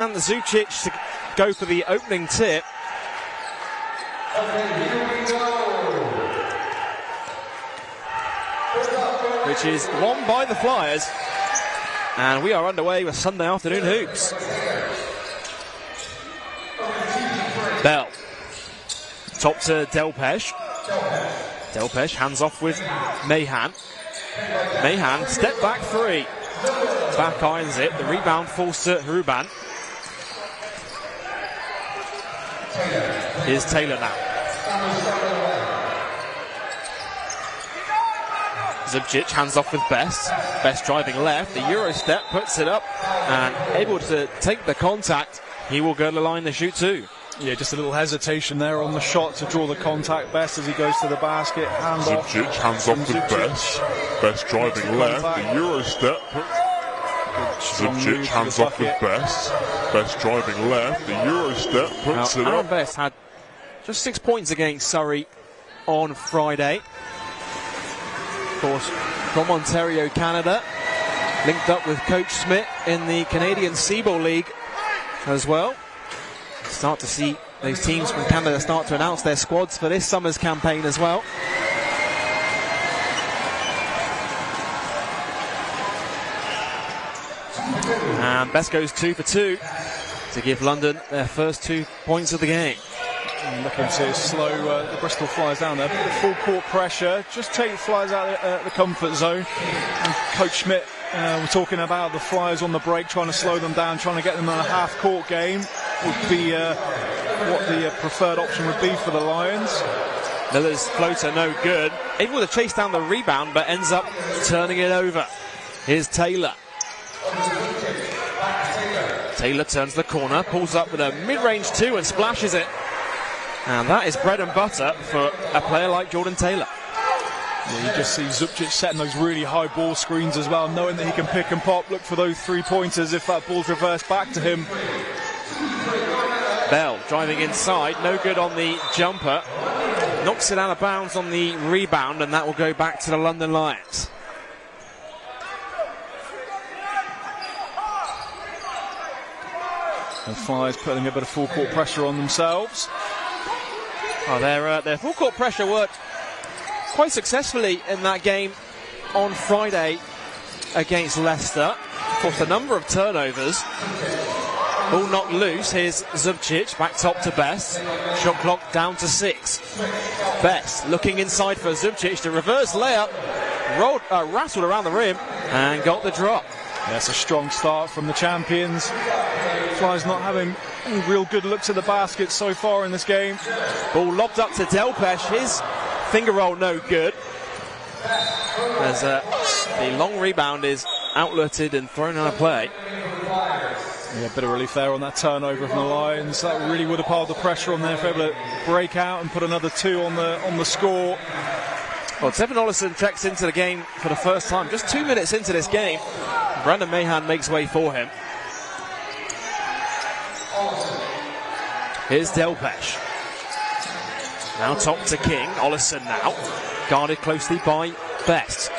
And the Zucic to go for the opening tip. Which is won by the Flyers. And we are underway with Sunday afternoon hoops. Bell. Top to Delpesh. Delpesh hands off with Mahan. Mahan, step back three. Back irons it. The rebound falls to Ruban. Here's Taylor now. Zubcic hands off with Best. Best driving left. The Euro step puts it up and able to take the contact. He will go to the line to shoot two. Yeah, just a little hesitation there on the shot to draw the contact. Best as he goes to the basket. Zubcic hands off with Best. Best driving left. The Euro step. Zubcic hands off with Best. Best driving left. The Euro step puts it up. Best had just 6 points against Surrey on Friday. Of course, from Ontario, Canada. Linked up with Coach Smith in the Canadian Seaball League as well. Start to see those teams from Canada start to announce their squads for this summer's campaign as well. And Best goes 2 for 2 to give London their first 2 points of the game. And looking to slow the Bristol Flyers down there. Full court pressure, just take the Flyers out of the comfort zone. And Coach Schmidt, we're talking about the Flyers on the break, trying to slow them down, trying to get them in a half-court game. Would be what the preferred option would be for the Lions. Miller's floater no good. Able to chase down the rebound, but ends up turning it over. Here's Taylor. Taylor turns the corner, pulls up with a mid-range two and splashes it. And that is bread and butter for a player like Jordan Taylor. Yeah, you just see Zubcic setting those really high ball screens as well, knowing that he can pick and pop, look for those 3-pointers if that ball's reversed back to him. Bell driving inside, no good on the jumper. Knocks it out of bounds on the rebound, and that will go back to the London Lions. The Flyers putting a bit of full court pressure on themselves. Oh, their full court pressure worked quite successfully in that game on Friday against Leicester. Of course, a number of turnovers. Ball knocked loose. Here's Zubcic back top to Best. Shot clock down to 6. Best looking inside for Zubcic. The reverse layup rattled around the rim and got the drop. That's a strong start from the champions. Flyers not having any real good looks at the basket so far in this game. Ball lobbed up to Delpesh. His finger roll no good. As the long rebound is outletted and thrown out of play. Yeah, a bit of relief there on that turnover from the Lions. That really would have piled the pressure on there if they were able to break out and put another 2 on the score. Well, Tevin Olison checks into the game for the first time. Just 2 minutes into this game, Brandon Mahan makes way for him. Here's Delpesh. Now top to King. Olison now. Guarded closely by Best.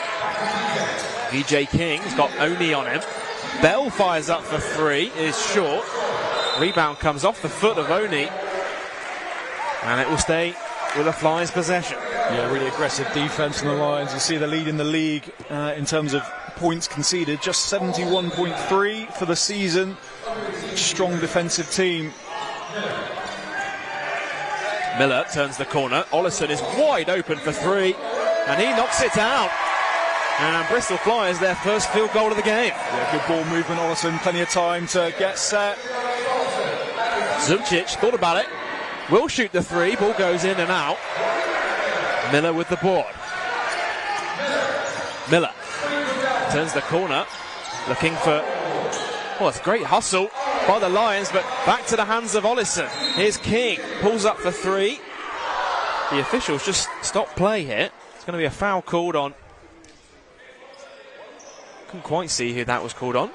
VJ King's got Oni on him. Bell fires up for 3. Is short. Rebound comes off the foot of Oni. And it will stay with a Flyers possession. Yeah, really aggressive defense from the Lions. You see the lead in the league in terms of points conceded. Just 71.3 for the season. Strong defensive team. Miller turns the corner. Olison is wide open for 3. And he knocks it down. And Bristol Flyers their first field goal of the game. Yeah, good ball movement, Olison. Plenty of time to get set. Zubcic thought about it. Will shoot the 3. Ball goes in and out. Miller with the board. Miller turns the corner. Looking for... Oh, it's a great hustle by the Lions, but back to the hands of Olison. Here's King. Pulls up for 3. The officials just stopped play here. It's going to be a foul called on... Couldn't quite see who that was called on.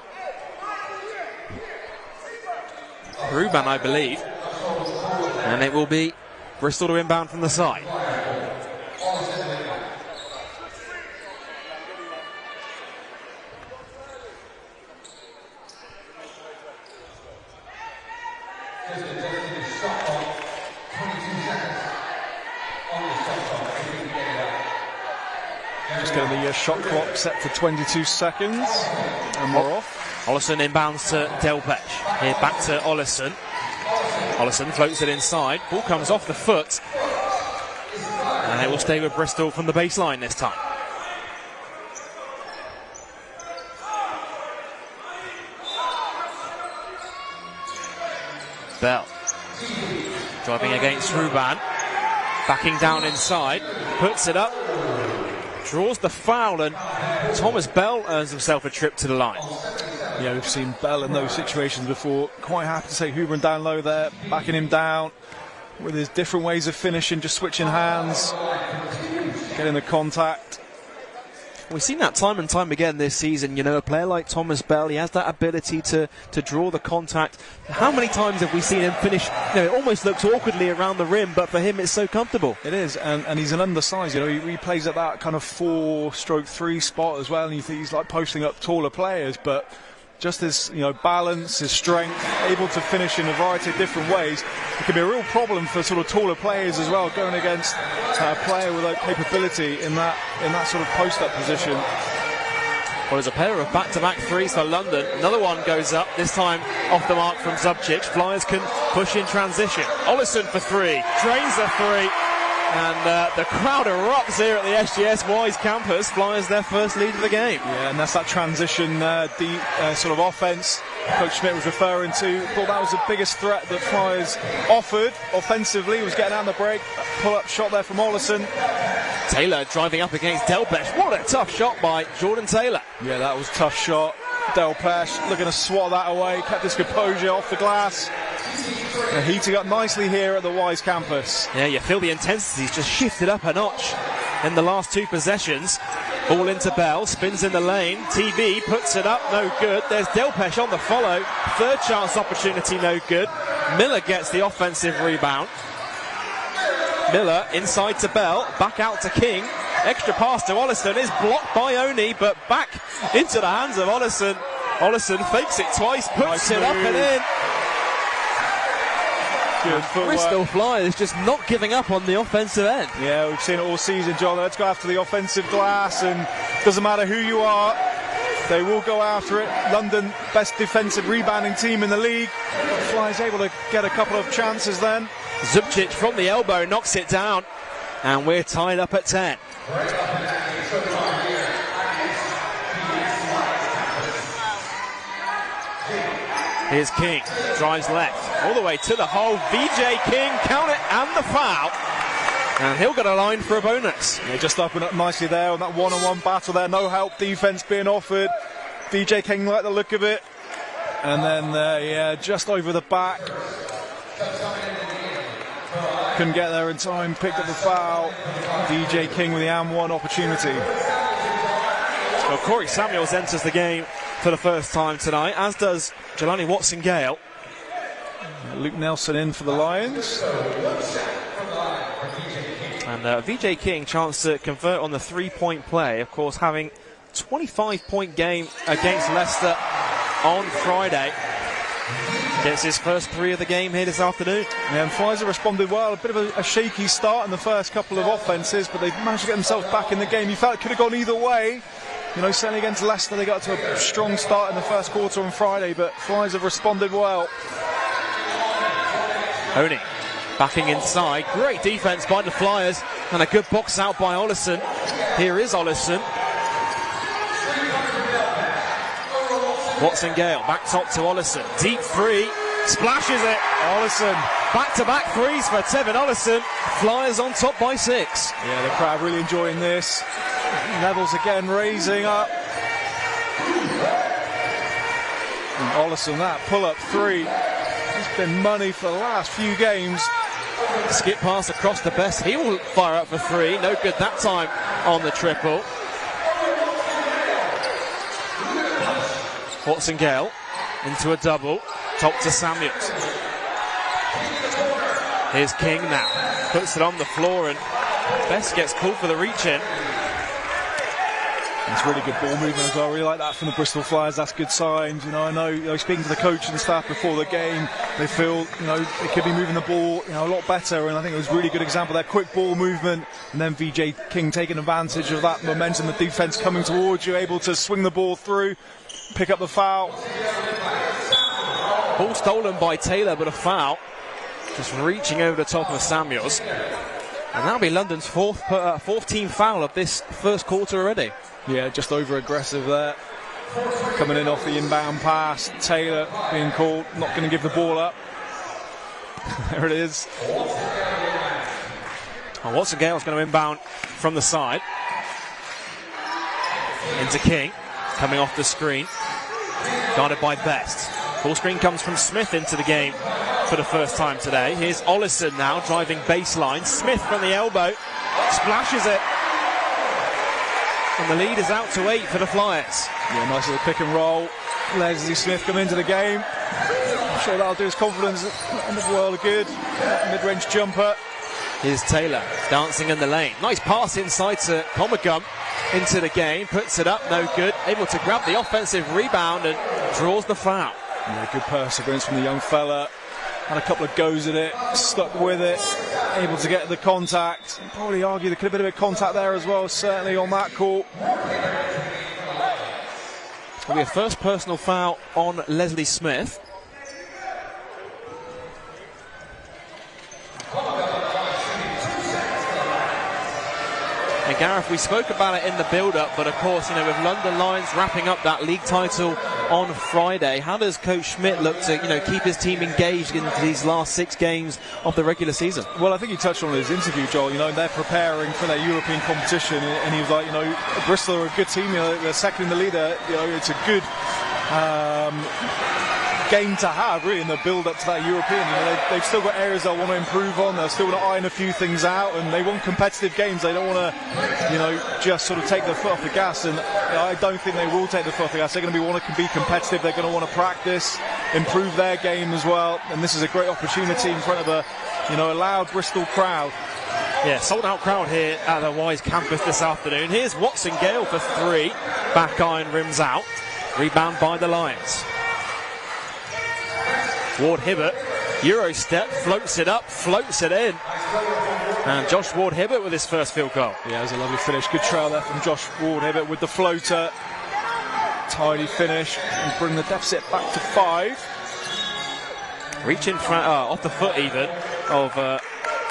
Ruban, I believe. And it will be Bristol to inbound from the side. Just getting the shot clock set for 22 seconds, and we're off. Olison inbounds to Delpech. Here back to Olison. Olison floats it inside. Ball comes off the foot. And it will stay with Bristol from the baseline this time. Bell. Driving against Ruban. Backing down inside. Puts it up. Draws the foul, and Thomas Bell earns himself a trip to the line. Yeah, we've seen Bell in those situations before. Quite happy to take Huber down low there, backing him down with his different ways of finishing, just switching hands, getting the contact. We've seen that time and time again this season. You know, a player like Thomas Bell, he has that ability to draw the contact. How many times have we seen him finish? You know, it almost looks awkwardly around the rim, but for him it's so comfortable. It is, and he's an undersized. You know, he plays at that kind of 4/3 spot as well, and you think he's like posting up taller players, but just his, you know, balance, his strength, able to finish in a variety of different ways. It can be a real problem for sort of taller players as well, going against a player with that capability in that sort of post-up position. Well, there's a pair of back-to-back threes for London. Another one goes up, this time off the mark from Zubcic. Flyers can push in transition. Olison for three, drains the three. And the crowd erupts here at the SGS Wise campus. Flyers their first lead of the game. Yeah, and that's that transition sort of offense Coach Schmidt was referring to. Thought that was the biggest threat that Flyers offered offensively. Was getting out the break. Pull-up shot there from Olison. Taylor driving up against Delpech. What a tough shot by Jordan Taylor. Yeah, that was a tough shot. Delpech looking to swat that away. Kept his composure off the glass. Heating up nicely here at the Wise campus. Yeah, you feel the intensity's just shifted up a notch in the last two possessions. Ball into Bell, spins in the lane. TV puts it up, no good. There's Delpech on the follow. Third chance opportunity, no good. Miller gets the offensive rebound. Miller inside to Bell, back out to King. Extra pass to Olison is blocked by Oni, but back into the hands of Olison. Olison fakes it twice, puts it up and in. Bristol Flyers just not giving up on the offensive end. Yeah, we've seen it all season, John. Let's go after the offensive glass, and doesn't matter who you are, they will go after it. London, best defensive rebounding team in the league. Flyers able to get a couple of chances then. Zubcic from the elbow knocks it down, and we're tied up at 10. Here's King, drives left, all the way to the hole. VJ King, count it, and the foul. And he'll get a line for a bonus. Yeah, just opened up nicely there on that one-on-one battle there. No help defense being offered. VJ King liked the look of it. And then, just over the back. Couldn't get there in time, picked up the foul. VJ King with the and-one opportunity. Well, Corey Samuels enters the game for the first time tonight, as does Jelani Watson-Gale. Luke Nelson in for the Lions. And VJ King, chance to convert on the three-point play. Of course, having 25-point game against Leicester on Friday. Gets his first three of the game here this afternoon. Yeah, and Flyers have responded well. A bit of a shaky start in the first couple of offences, but they've managed to get themselves back in the game. You felt it could have gone either way. You know, certainly against Leicester, they got to a strong start in the first quarter on Friday, but Flyers have responded well. Oni backing inside. Great defence by the Flyers, and a good box out by Olison. Here is Olison. Watson-Gale back top to Olison. Deep three, splashes it. Olison, back-to-back threes for Tevin Olison. Flyers on top by 6. Yeah, the crowd really enjoying this. Levels again raising up. And Olison, that pull-up three. He's been money for the last few games. Skip pass across the best. He will fire up for three. No good that time on the triple. Watson-Gale into a double. Top to Samuels. Here's King now. Puts it on the floor, and Best gets called for the reach-in. It's really good ball movement as well. I really like that from the Bristol Flyers. That's good signs. I know, speaking to the coach and the staff before the game, they feel, they could be moving the ball, a lot better. And I think it was a really good example of that quick ball movement. And then VJ King taking advantage of that momentum, the defense coming towards you, able to swing the ball through, pick up the foul. Ball stolen by Taylor, but a foul. Just reaching over the top of Samuels. And that'll be London's fourth team foul of this first quarter already. Yeah, just over aggressive there. Coming in off the inbound pass. Taylor being called, not going to give the ball up. There it is. And Watson Gale's going to inbound from the side. Into King. Coming off the screen. Guarded by Best. Ball screen comes from Smith into the game for the first time today. Here's Olison now driving baseline. Smith from the elbow. Splashes it. And the lead is out to 8 for the Flyers. Yeah, nice little pick and roll. Leslie Smith come into the game. I'm sure that'll do his confidence in the world of good. Mid-range jumper. Here's Taylor dancing in the lane. Nice pass inside to Comagum into the game. Puts it up, no good. Able to grab the offensive rebound and draws the foul. Yeah, good perseverance from the young fella. Had a couple of goes at it, stuck with it, able to get the contact. Probably argue there could have been a bit of contact there as well, certainly on that call. It'll be a first personal foul on Leslie Smith. And Gareth, we spoke about it in the build-up, but of course, with London Lions wrapping up that league title on Friday, how does Coach Schmidt look to, keep his team engaged in these last 6 games of the regular season? Well, I think he touched on his interview, Joel. They're preparing for their European competition, and he was like, Bristol are a good team. They're second in the league. It's a good game to have, really, in the build-up to that European. They've still got areas they'll want to improve on. They're still going to iron a few things out, and they want competitive games. They don't want to, just sort of take their foot off the gas. And I don't think they will take their foot off the gas. They're going to want to be competitive. They're going to want to practice, improve their game as well. And this is a great opportunity in front of a loud Bristol crowd. Yeah, sold-out crowd here at the Wise campus this afternoon. Here's Watson Gale for 3. Back iron rims out. Rebound by the Lions. Ward Hibbert, Euro step, floats it up, floats it in. And Josh Ward Hibbert with his first field goal. Yeah, it was a lovely finish. Good trail there from Josh Ward Hibbert with the floater. Tidy finish and bring the deficit back to 5. Reaching off the foot even of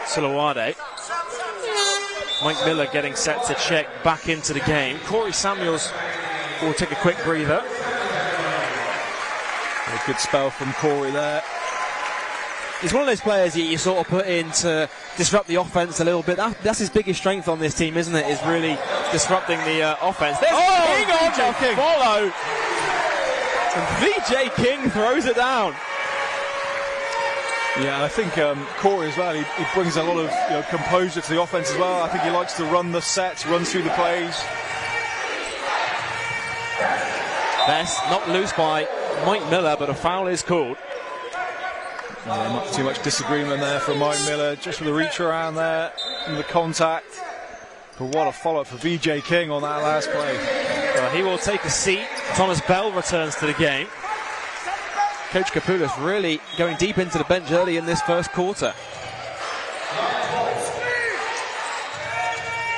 Sulawade. Mike Miller getting set to check back into the game. Corey Samuels will take a quick breather. A good spell from Corey there. He's one of those players you sort of put in to disrupt the offense a little bit. That's his biggest strength on this team, isn't it? Is really disrupting the offense. There's King on the follow. And VJ King throws it down. Yeah, I think Corey as well, he brings a lot of composure to the offense as well. I think he likes to run the sets, run through the plays. Best knocked loose by Mike Miller, but a foul is called. Yeah, not too much disagreement there from Mike Miller, just with the reach around there and the contact. But what a follow-up for VJ King on that last play. Well, he will take a seat. Thomas Bell returns to the game. Coach Kapoulas really going deep into the bench early in this first quarter.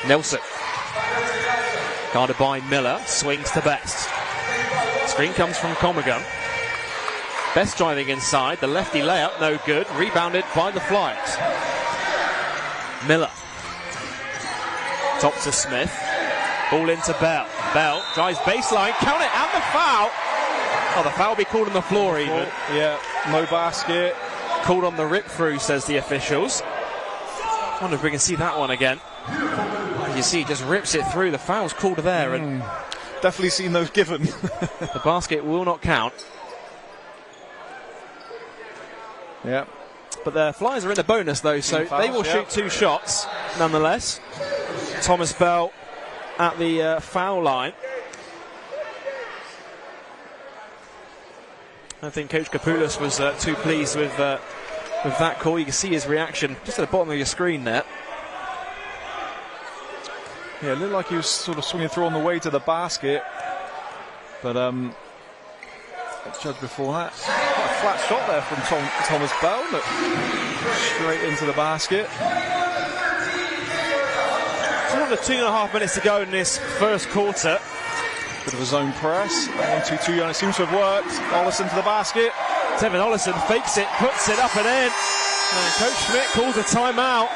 Nelson. Guarded by Miller, swings to Best. Screen comes from Comagum. Best driving inside, the lefty layup, no good. Rebounded by the Flyers. Miller. Top to Smith. Ball into Bell. Bell drives baseline, count it, and the foul. Oh, the foul will be called on the floor even. Yeah, no basket. Called on the rip through, says the officials. I wonder if we can see that one again. You see, he just rips it through. The foul's called there. And definitely seen those given. The basket will not count. Yeah. But the Flyers are in the bonus though, so they will shoot 2 shots nonetheless. Thomas Bell at the foul line. I think Coach Kapoulas was too pleased with that call. You can see his reaction just at the bottom of your screen there. Yeah, it looked like he was sort of swinging through on the way to the basket. But judge before that, quite a flat shot there from Thomas Bell. Look, straight into the basket. Under 2.5 minutes to go in this first quarter. Bit of a zone press. 1-2-2, and it seems to have worked. Olison to the basket. Tevin Olison fakes it, puts it up and in. And Coach Schmidt calls a timeout.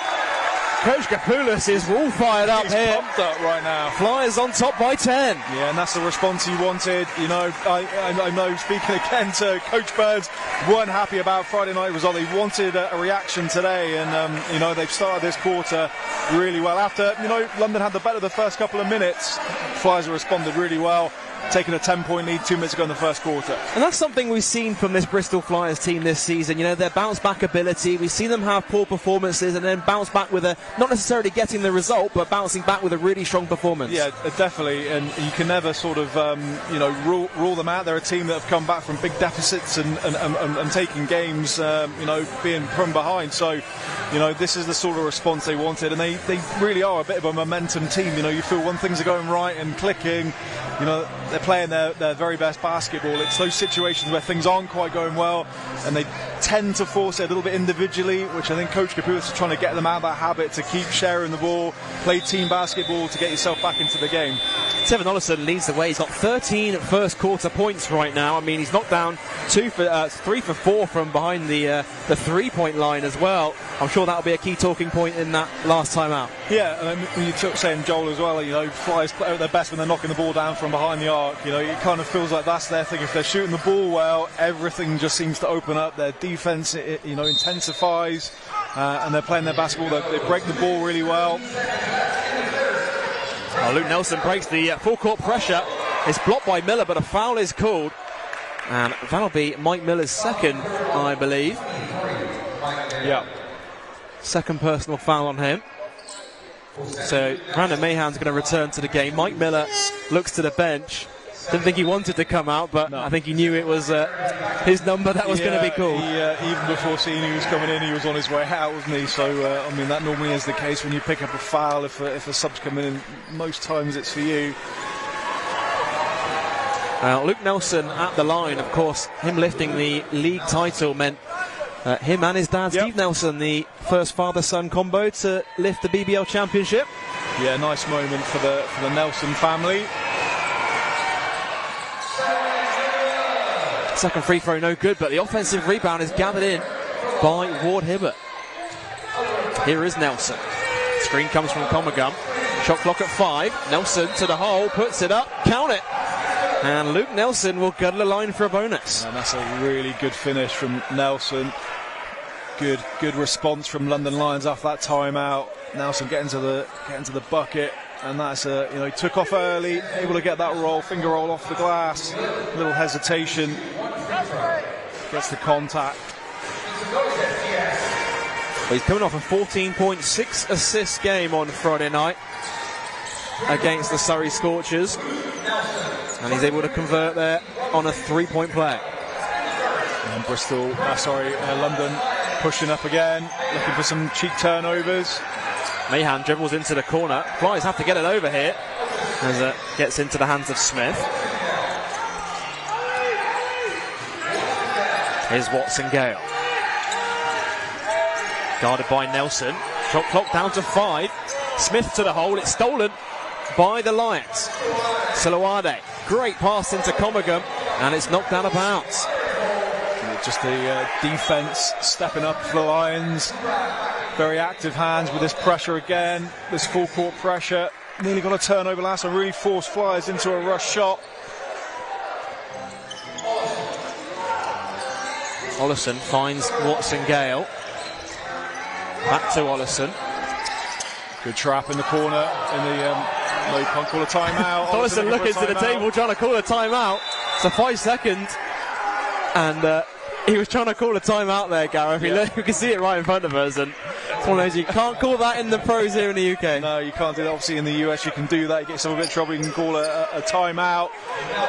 Coach Kapoulis is all fired up here. He's pumped up right now. Flyers on top by 10. Yeah, and that's the response he wanted. You know, I know, speaking again to Coach Burns, weren't happy about Friday night result. They wanted a reaction today, and you know, they've started this quarter really well. After, you know, London had the better the first couple of minutes, Flyers have responded really well, taking a 10-point lead 2 minutes ago in the first quarter. And that's something we've seen from this Bristol Flyers team this season. You know, their bounce-back ability. We've seen them have poor performances and then bounce back with not necessarily getting the result, but bouncing back with a really strong performance. Yeah, definitely. And you can never sort of, you know, rule them out. They're a team that have come back from big deficits and taking games, you know, being from behind. So, you know, this is the sort of response they wanted. And they really are a bit of a momentum team. You know, you feel when things are going right and clicking, you know, they're playing their very best basketball. It's those situations where things aren't quite going well and they tend to force it a little bit individually, which I think Coach Kapoulis is trying to get them out of that habit to keep sharing the ball, play team basketball to get yourself back into the game. Tevin Olison leads the way. He's got 13 first quarter points right now. I mean, he's knocked down 3 for 4 from behind the 3-point line as well. I'm sure that'll be a key talking point in that last time out. Yeah, and when you took saying Joel as well, you know, Flyers play at their best when they're knocking the ball down from behind the arc. You know, it kind of feels like that's their thing. If they're shooting the ball well, everything just seems to open up. Their defense, you know, intensifies, and they're playing their basketball. They break the ball really well. Oh, Luke Nelson breaks the full court pressure. It's blocked by Miller, but a foul is called, and that'll be Mike Miller's second, I believe. Yeah, second personal foul on him. So Brandon Mahan's going to return to the game. Mike Miller looks to the bench. Didn't think he wanted to come out, but no. I think he knew it was his number that was going to be called. Even before seeing who was coming in, he was on his way out, wasn't he? So, I mean, that normally is the case when you pick up a foul. If a sub's coming in, most times it's for you. Luke Nelson at the line, of course, him lifting the league title meant him and his dad, Steve Nelson, the first father-son combo to lift the BBL championship. Yeah, nice moment for the Nelson family. Second free throw no good, but the offensive rebound is gathered in by Ward Hibbert. Here is Nelson. Screen comes from Comagum. Shot clock at 5. Nelson to the hole, puts it up, count it. And Luke Nelson will go to the line for a bonus. And that's a really good finish from Nelson. Good response from London Lions after that timeout. Nelson getting to the bucket. And that's you know, he took off early, able to get that finger roll off the glass. A little hesitation, gets the contact. Well, he's coming off a 14.6 assist game on Friday night against the Surrey Scorchers, and he's able to convert there on a 3-point play. And London pushing up again, looking for some cheap turnovers. Mahan dribbles into the corner. Flyers have to get it over here as it gets into the hands of Smith. Here's Watson Gale. Guarded by Nelson. Shot clock down to 5. Smith to the hole. It's stolen by the Lions. Salawade. Great pass into Comagum, and it's knocked out of bounds. Just the defense stepping up for the Lions. Very active hands with this pressure again. This full court pressure. Nearly got a turnover last time. Really forced Flyers into a rush shot. Olison finds Watson Gale. Back to Olison. Good trap in the corner. No, you can't call a timeout. Olison looking to the table trying to call a timeout. It's a 5 second. And he was trying to call a timeout there, Gareth. You can see it right in front of us. And it's one of those, you can't call that in the pros here in the UK. No, you can't do that. Obviously in the US you can do that. You get yourself a bit of trouble, you can call a timeout.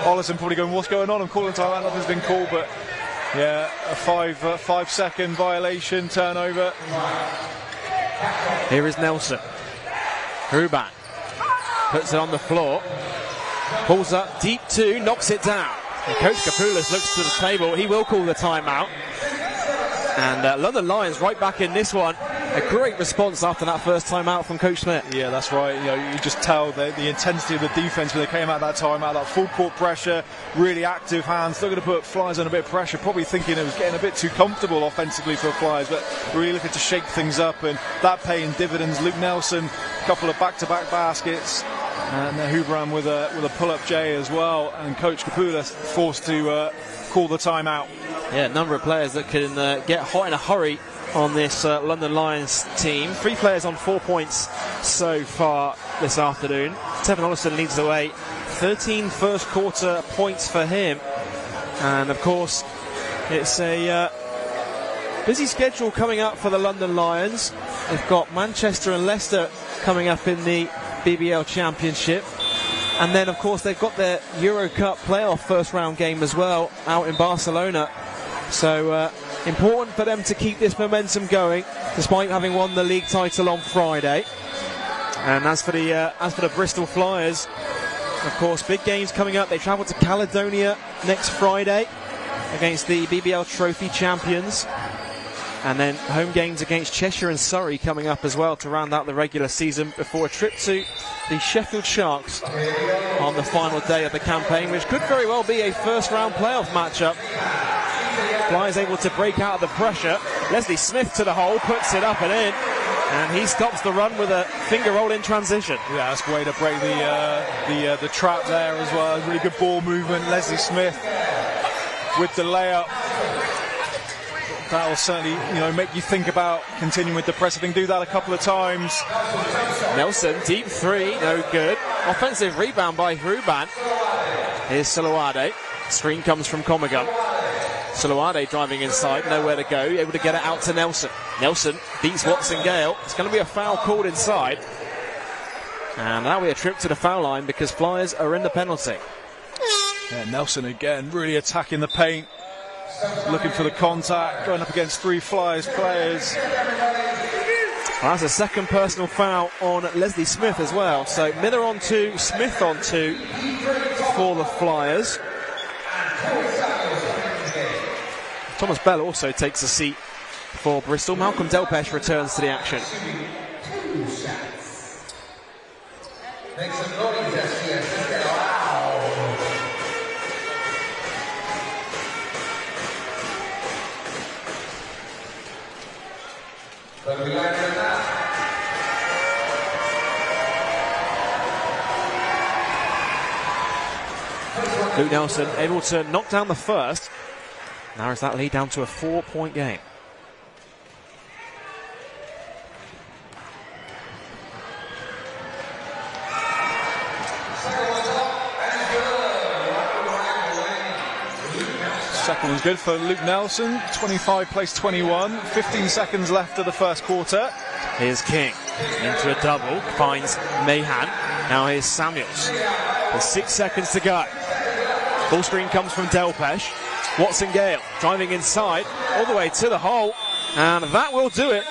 Olison probably going, what's going on? I'm calling a timeout. Nothing's been called, but yeah, a 5 second violation, turnover. Here is Nelson. Ruban. puts it on the floor. Pulls up deep 2, knocks it down. And Coach Kapoulis looks to the table. He will call the timeout. And London Lions right back in this one. A great response after that first timeout from Coach Smith. Yeah, that's right. You know, you just tell the intensity of the defense when they came out that timeout, that full court pressure, really active hands, looking to put Flyers on a bit of pressure, probably thinking it was getting a bit too comfortable offensively for Flyers, but really looking to shake things up, and that paying dividends. Luke Nelson, a couple of back-to-back baskets, and Hubram with a pull-up J as well, and Coach Kapoulis forced to call the timeout. Yeah, a number of players that can get hot in a hurry on this London Lions team. 3 players on 4 points so far this afternoon. Tevin Olison leads the way. 13 first quarter points for him. And of course, it's a busy schedule coming up for the London Lions. They've got Manchester and Leicester coming up in the BBL Championship. And then, of course, they've got their Euro Cup playoff first round game as well out in Barcelona. So important for them to keep this momentum going, despite having won the league title on Friday. And as for the Bristol Flyers, of course, big games coming up. They travel to Caledonia next Friday against the BBL Trophy champions. And then home games against Cheshire and Surrey coming up as well to round out the regular season before a trip to the Sheffield Sharks on the final day of the campaign, which could very well be a first round playoff matchup. Flyers able to break out of the pressure. Leslie Smith to the hole, puts it up and in, and he stops the run with a finger roll in transition. Yeah, that's a way to break the trap there as well. Really good ball movement. Leslie Smith with the layup. That will certainly, make you think about continuing with the press. I think do that a couple of times. Nelson, deep 3, no good. Offensive rebound by Ruban. Here's Soloade. Screen comes from Comagum. Soloade driving inside, nowhere to go, able to get it out to Nelson. Nelson beats Watson Gale. It's going to be a foul called inside. And that'll be a trip to the foul line because Flyers are in the penalty. Yeah, Nelson again, really attacking the paint. Looking for the contact, going up against 3 Flyers players. Well, that's a second personal foul on Leslie Smith as well. So Miller on 2, Smith on 2 for the Flyers. Thomas Bell also takes a seat for Bristol. Malcolm Delpesh returns to the action. Luke Nelson able to knock down the first. Narrows that lead down to a 4-point game. Second one's good for Luke Nelson. 25 plays 21. 15 seconds left of the first quarter. Here's King into a double. Finds Mahan. Now here's Samuels. There's 6 seconds to go. Ball screen comes from Delpesh. Watson Gale driving inside all the way to the hole. And that will do it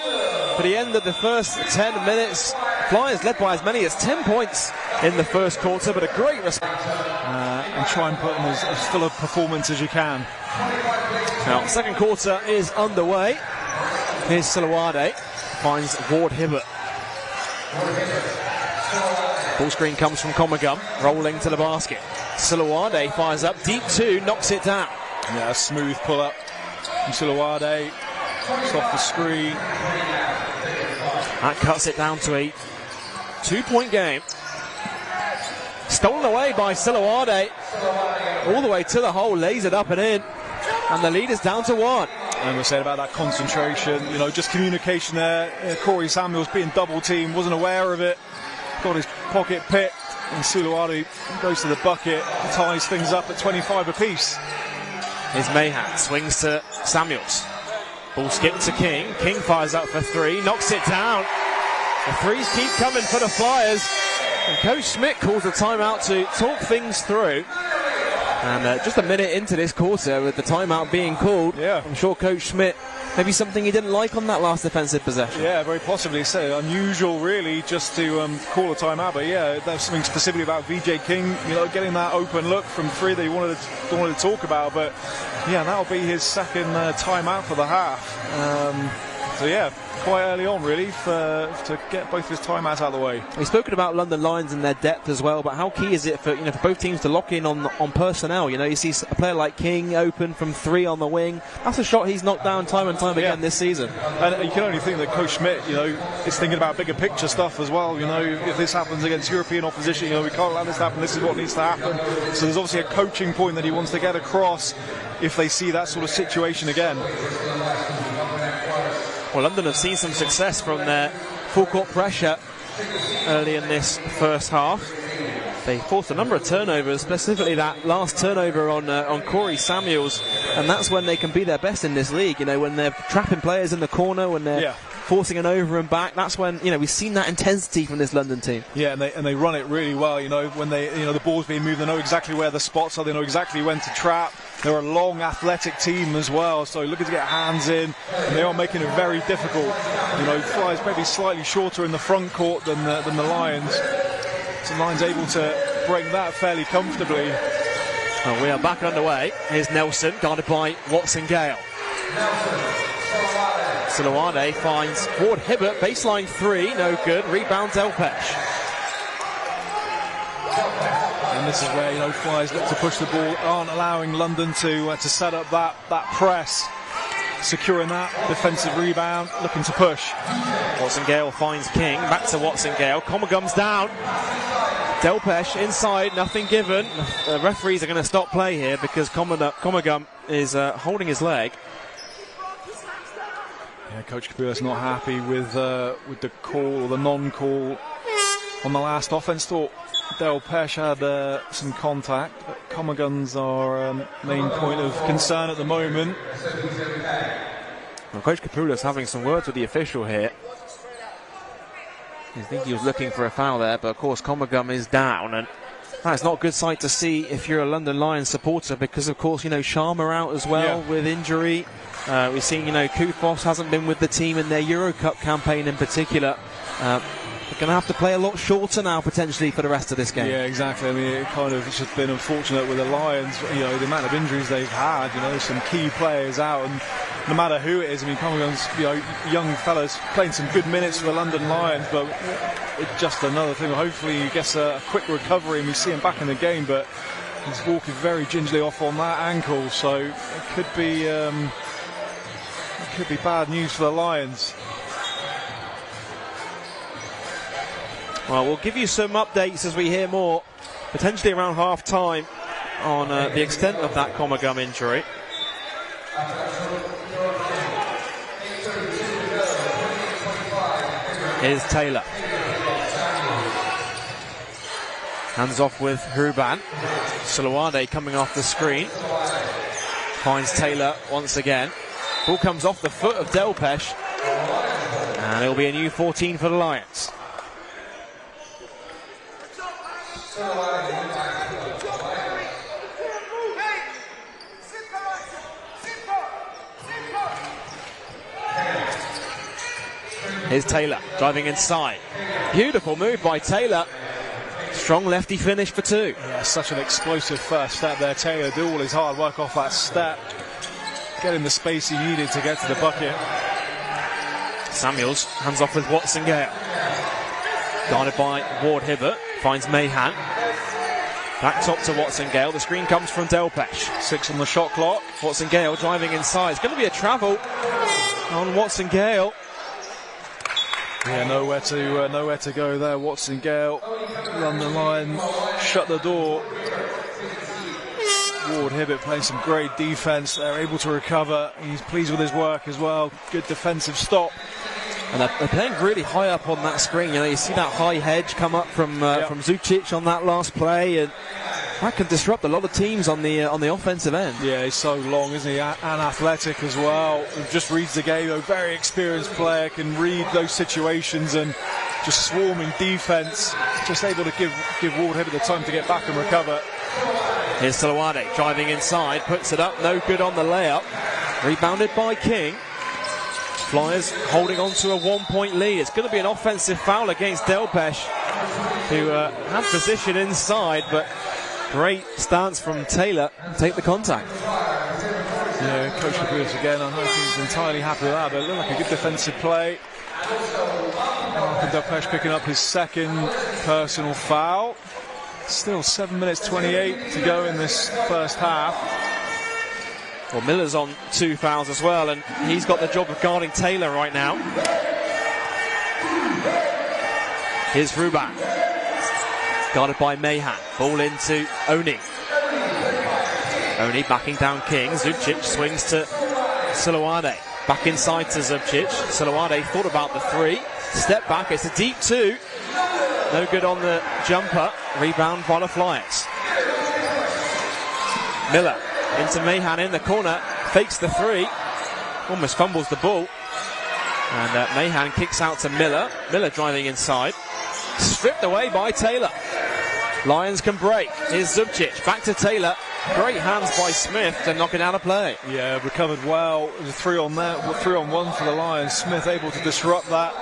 for the end of the first 10 minutes. Flyers led by as many as 10 points in the first quarter, but a great response. And try and put them as full of performance as you can. Now, second quarter is underway. Here's Soloade, finds Ward Hibbert. Ball screen comes from Comagum, rolling to the basket. Soloade fires up, deep 2, knocks it down. Yeah, a smooth pull up from Soloade. It's off the screen. That cuts it down to a 2-point game. Stolen away by Soloade. All the way to the hole, lays it up and in. And the lead is down to 1. And we're saying about that concentration, just communication there. Corey Samuels being double teamed, wasn't aware of it. Got his pocket picked. And Soloade goes to the bucket, ties things up at 25 apiece. Here's Mahan, swings to Samuels. Ball skipped to King. King fires up for 3, knocks it down. The threes keep coming for the Flyers. And Coach Schmidt calls a timeout to talk things through. And just a minute into this quarter with the timeout being called, I'm sure Coach Schmidt maybe something he didn't like on that last defensive possession. Yeah, very possibly so. Unusual, really, just to call a timeout. But yeah, there's something specifically about VJ King, getting that open look from three that he wanted to talk about. But yeah, that'll be his second timeout for the half. So yeah, quite early on, really, to get both his timeouts out of the way. We've spoken about London Lions and their depth as well, but how key is it for for both teams to lock in on personnel? You see a player like King open from 3 on the wing. That's a shot he's knocked down time and time again this season. And you can only think that Coach Schmidt, is thinking about bigger picture stuff as well. If this happens against European opposition, we can't let this happen. This is what needs to happen. So there's obviously a coaching point that he wants to get across if they see that sort of situation again. Well, London have seen some success from their full court pressure early in this first half. They forced a number of turnovers, specifically that last turnover on Corey Samuels, and that's when they can be their best in this league. When they're trapping players in the corner, when they're forcing an over and back. That's when we've seen that intensity from this London team. Yeah, and they run it really well. When they the ball's being moved, they know exactly where the spots are. They know exactly when to trap. They're a long, athletic team as well, so looking to get hands in, and they are making it very difficult. Flyers maybe slightly shorter in the front court than the Lions. So the Lions able to break that fairly comfortably. Well, we are back underway. Here's Nelson, guarded by Watson Gale. Silawade finds Ward Hibbert, baseline 3, no good. Rebound Delpesh. And this is where Flyers look to push the ball, aren't allowing London to set up that press, securing that defensive rebound, looking to push. Watson Gale finds King, back to Watson Gale. Comagum's down. Delpesh inside, nothing given. The referees are going to stop play here because Comagum is holding his leg. Yeah, Coach Kapulas not happy with the call or the non-call on the last offense. Thought Delpesh had some contact, but Comagum's our main point of concern at the moment. Well, Coach Kapulas having some words with the official here. I think he was looking for a foul there, but of course Comagum is down, and that's not a good sight to see if you're a London Lions supporter, because of course Sharma out as well with injury. We've seen Kufos hasn't been with the team in their Euro Cup campaign in particular. They're going to have to play a lot shorter now potentially for the rest of this game. Yeah, exactly. I mean, it's just been unfortunate with the Lions, the amount of injuries they've had, some key players out, and no matter who it is, Comagum's, young fellas playing some good minutes for the London Lions, but it's just another thing. Hopefully he gets a quick recovery and we see him back in the game, but he's walking very gingerly off on that ankle, so it could be bad news for the Lions. Well, we'll give you some updates as we hear more, potentially around half-time, on the extent of that Comagum injury. Here's Taylor. Hands off with Ruban. Silawade coming off the screen. Finds Taylor once again. Ball comes off the foot of Delpesh. And it'll be a new 14 for the Lions. Here's Taylor driving inside. Beautiful move by Taylor. Strong lefty finish for 2. Yeah, such an explosive first step there. Taylor do all his hard work off that step, getting the space he needed to get to the bucket. Samuels hands off with Watson Gale. Guarded by Ward Hibbert. Finds Mahan. Back top to Watson Gale. The screen comes from Delpesh. 6 on the shot clock. Watson Gale driving inside. It's going to be a travel on Watson Gale. Yeah, nowhere to go there. Watson Gale run the line, shut the door. Ward Hibbert playing some great defense. They're able to recover. He's pleased with his work as well. Good defensive stop. And they're playing really high up on that screen. You see that high hedge come up from Zucic on that last play, and that can disrupt a lot of teams on the offensive end. Yeah, he's so long, isn't he? And athletic as well. Just reads the game. A very experienced player, can read those situations and just swarming defense. Just able to give Ward Hibbert the time to get back and recover. Here's Silawade driving inside, puts it up, no good on the layup. Rebounded by King. Flyers holding on to a 1-point lead. It's going to be an offensive foul against Delpesh, who had position inside, but great stance from Taylor. Take the contact. Yeah, Coach Lewis again. I don't think he's entirely happy with that, but it looked like a good defensive play. Delpesh picking up his second personal foul. Still 7 minutes 28 to go in this first half. Well, Miller's on 2 fouls as well, and he's got the job of guarding Taylor right now. Here's Ruban. Guarded by Mahan. Ball into Oni. Oni backing down King. Zubcic swings to Silawade. Back inside to Zubcic. Silawade thought about the 3. Step back. It's a deep 2. No good on the jumper. Rebound by the Flyers. Miller into Mahan in the corner. Fakes the 3. Almost fumbles the ball. And Mahan kicks out to Miller. Miller driving inside. Stripped away by Taylor. Lions can break. Here's Zubcic. Back to Taylor. Great hands by Smith to knock it out of play. Yeah, recovered well. There's a 3 on there, 3 on 1 for the Lions. Smith able to disrupt that.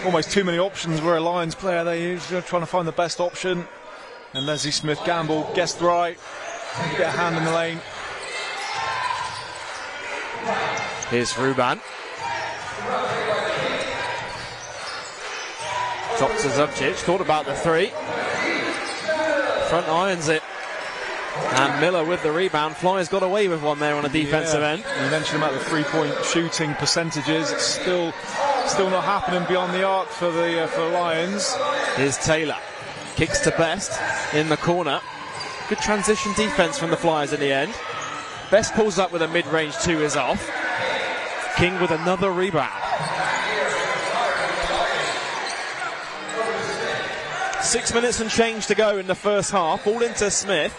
Almost too many options where a Lions player, they're usually trying to find the best option. And Leslie Smith Gamble guessed right. Get a hand in the lane. Here's Ruban. Drops to Zubcic. Thought about the 3. Front irons it. And Miller with the rebound. Flyers got away with one there on a defensive end. You mentioned about the 3-point shooting percentages. It's still not happening beyond the arc for the Lions. Here's Taylor. Kicks to Best in the corner. Good transition defense from the Flyers in the end. Best pulls up with a mid-range 2 is off. King with another rebound. 6 minutes and change to go in the first half. Ball into Smith.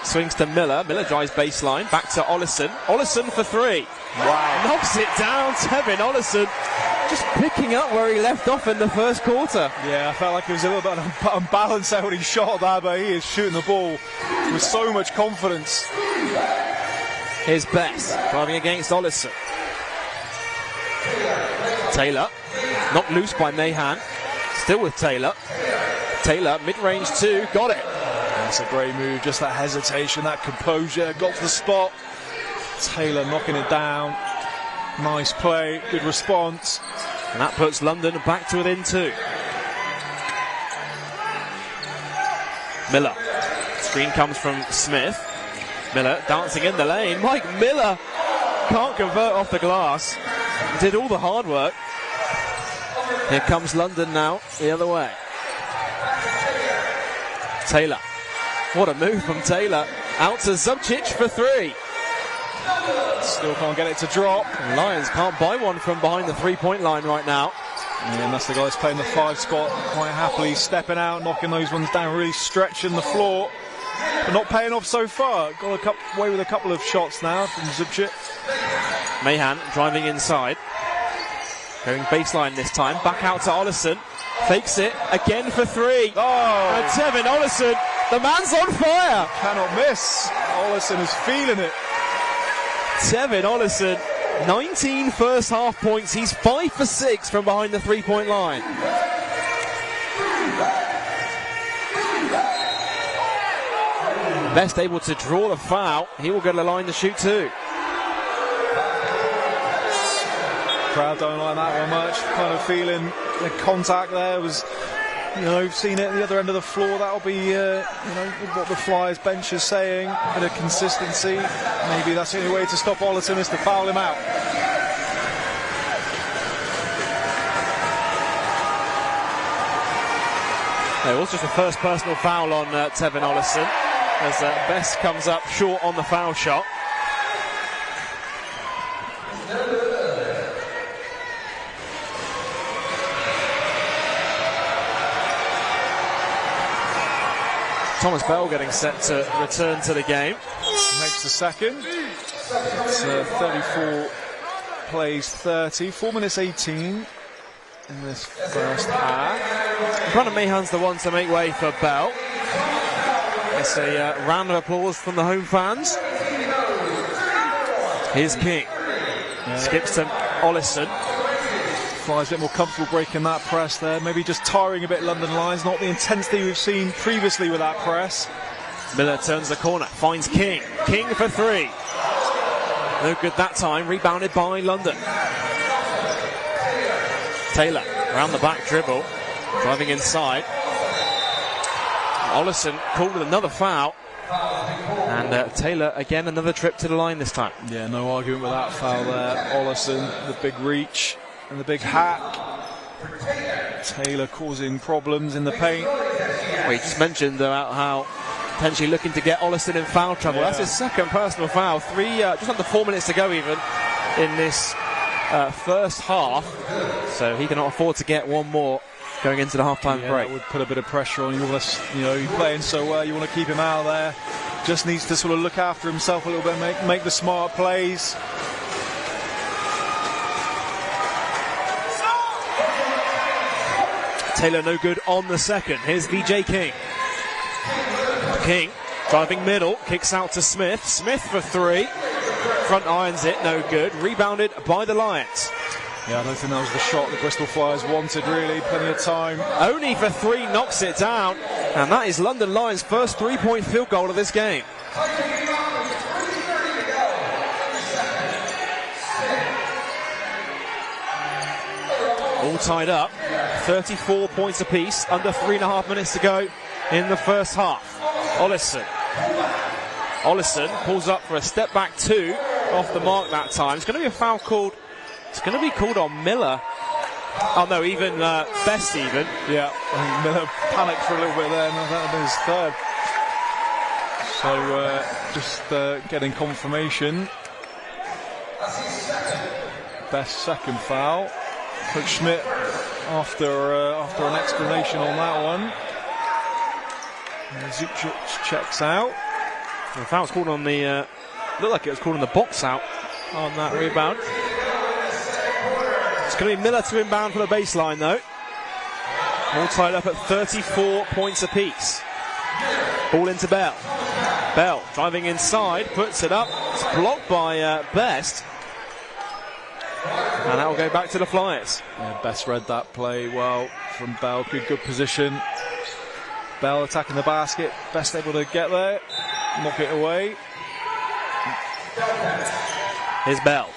Swings to Miller. Miller drives baseline. Back to Olison. Olison for 3. Wow. Knocks it down. Tevin Olison just picking up where he left off in the first quarter. Yeah, I felt like he was a little bit unbalanced out when he shot there, but he is shooting the ball with so much confidence. Here's Best driving against Olison. Taylor knocked loose by Mahan. Still with Taylor. Taylor, mid-range 2, got it. That's a great move, just that hesitation, that composure, got to the spot. Taylor knocking it down. Nice play, good response. And that puts London back to within 2. Miller. Screen comes from Smith. Miller dancing in the lane. Mike Miller can't convert off the glass. Did all the hard work. Here comes London now, the other way. Taylor. What a move from Taylor. Out to Zubcic for 3. Still can't get it to drop. Lions can't buy one from behind the 3-point line right now. Yeah, and that's the guy that's playing the 5 spot quite happily, stepping out, knocking those ones down, really stretching the floor. But not paying off so far. Got away with a couple of shots now from Zubcic. Mahan driving inside. Going baseline this time. Back out to Olison. Fakes it again for 3. Oh! And Tevin Olison, the man's on fire. Cannot miss. Olison is feeling it. Tevin Olison, 19 first half points. He's 5 for 6 from behind the 3-point line. Best able to draw the foul. He will go to the line to shoot 2. Crowd don't like that one much. Kind of feeling the contact there was, seen it at the other end of the floor. That'll be, what the Flyers bench is saying. A bit of consistency. Maybe that's the only way to stop Olison is to foul him out. It was just the first personal foul on Tevin Olison as Best comes up short on the foul shot. Thomas Bell getting set to return to the game. Makes the second. It's 34 plays 30. 4 minutes 18 in this first half. Brandon Mahan's the one to make way for Bell. It's a round of applause from the home fans. Here's King. Skips to Olison. Flyers a bit more comfortable breaking that press there. Maybe just tiring a bit London Lions. Not the intensity we've seen previously with that press. Miller turns the corner, finds King. King for three. No good that time, rebounded by London. Taylor around the back dribble, driving inside. Olison called with another foul. And Taylor again another trip to the line this time. Yeah, no argument with that foul there. Olison, the big reach and the big hack. Taylor causing problems in the paint. Well, you just mentioned about how potentially looking to get Olison in foul trouble. Yeah. That's his second personal foul. Just under 4 minutes to go even in this first half. So he cannot afford to get one more going into the half-time break. That would put a bit of pressure on you. You know, you're playing so well, you want to keep him out there. Just needs to sort of look after himself a little bit, make the smart plays. Taylor no good on the second. Here's VJ King. King driving middle, kicks out to Smith. Smith for three. Front irons it, no good. Rebounded by the Lions. Yeah, I don't think that was the shot the Bristol Flyers wanted, really. Plenty of time. Only for three, knocks it down. And that is London Lions' first three-point field goal of this game. All tied up. 34 points apiece. Under 3.5 minutes to go in the first half. Olison pulls up for a step back two. Off the mark that time. It's going to be a foul called. It's going to be called on Miller. Oh no, even Best even. Yeah, I think Miller panicked for a little bit there, and that would be his third. So just getting confirmation. Best second foul. Coach Schmidt after an explanation on that one. Zucic checks out. The foul's called on the. Looked like it was called on the box out on that rebound. It's going to be Miller to inbound for the baseline though. All tied up at 34 points apiece. Ball into Bell. Bell driving inside, puts it up. It's blocked by Best. And that will go back to the Flyers. Yeah, Best read that play well from Bell. Good position. Bell attacking the basket. Best able to get there, knock it away. Here's Bell.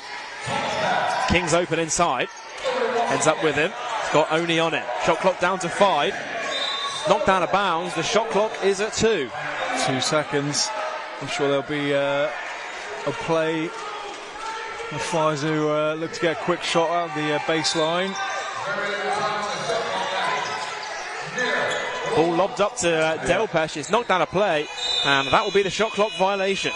King's open inside. Ends up with him. He's got Oni on it. Shot clock down to 5. Knocked out of bounds. The shot clock is at 2. 2 seconds. I'm sure there'll be a play. The Flyers who look to get a quick shot out of the baseline. Ball lobbed up to Delpesh. It's knocked out of play, and that will be the shot clock violation.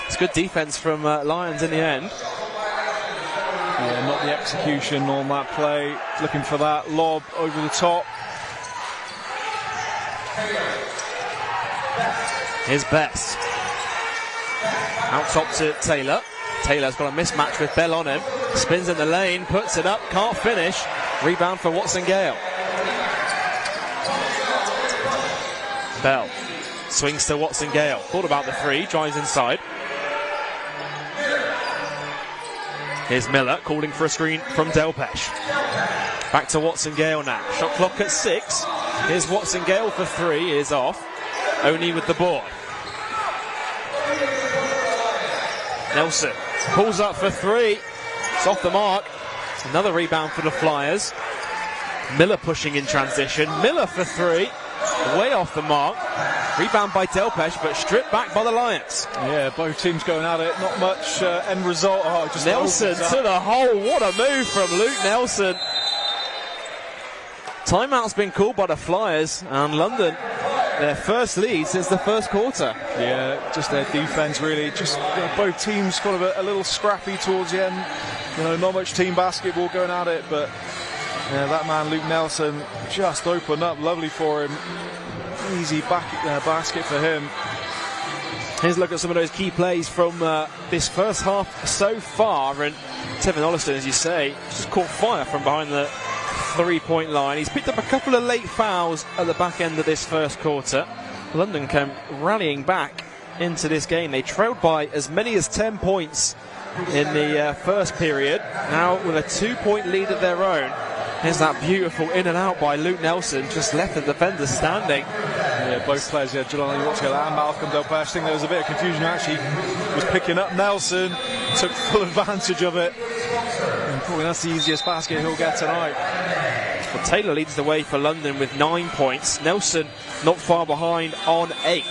It's good defense from Lions in the end. Yeah, not the execution on that play. Looking for that lob over the top. Here's Best. Out top to Taylor. Taylor's got a mismatch with Bell on him. Spins in the lane, puts it up, can't finish. Rebound for Watson Gale. Bell swings to Watson Gale. Thought about the three, drives inside. Here's Miller calling for a screen from Delpesh. Back to Watson Gale now. Shot clock at 6. Here's Watson Gale for 3, is off. Oni with the board. Nelson pulls up for 3. It's off the mark. Another rebound for the Flyers. Miller pushing in transition. Miller for 3. Way off the mark. Rebound by Delpesh, but stripped back by the Lions. Yeah, both teams going at it. Not much end result. Oh, just Nelson to the hole. What a move from Luke Nelson. Timeout's been called by the Flyers, and London, their first lead since the first quarter. Yeah, just their defense really. Just both teams kind of a little scrappy towards the end. You know, not much team basketball going at it, but yeah, that man Luke Nelson just opened up lovely for him. Easy basket for him. Here's a look at some of those key plays from this first half so far, and Tevin Olison, as you say, just caught fire from behind the three-point line. He's picked up a couple of late fouls at the back end of this first quarter. London came rallying back into this game. They trailed by as many as 10 points in the first period. Now with a 2-point lead of their own. Here's that beautiful in and out by Luke Nelson, just left the defender standing. Yeah, both players, Jelani Watchell and Malcolm Delpeche. I think there was a bit of confusion who actually was picking up Nelson, took full advantage of it. And probably that's the easiest basket he'll get tonight. Well, Taylor leads the way for London with 9 points. Nelson not far behind on 8.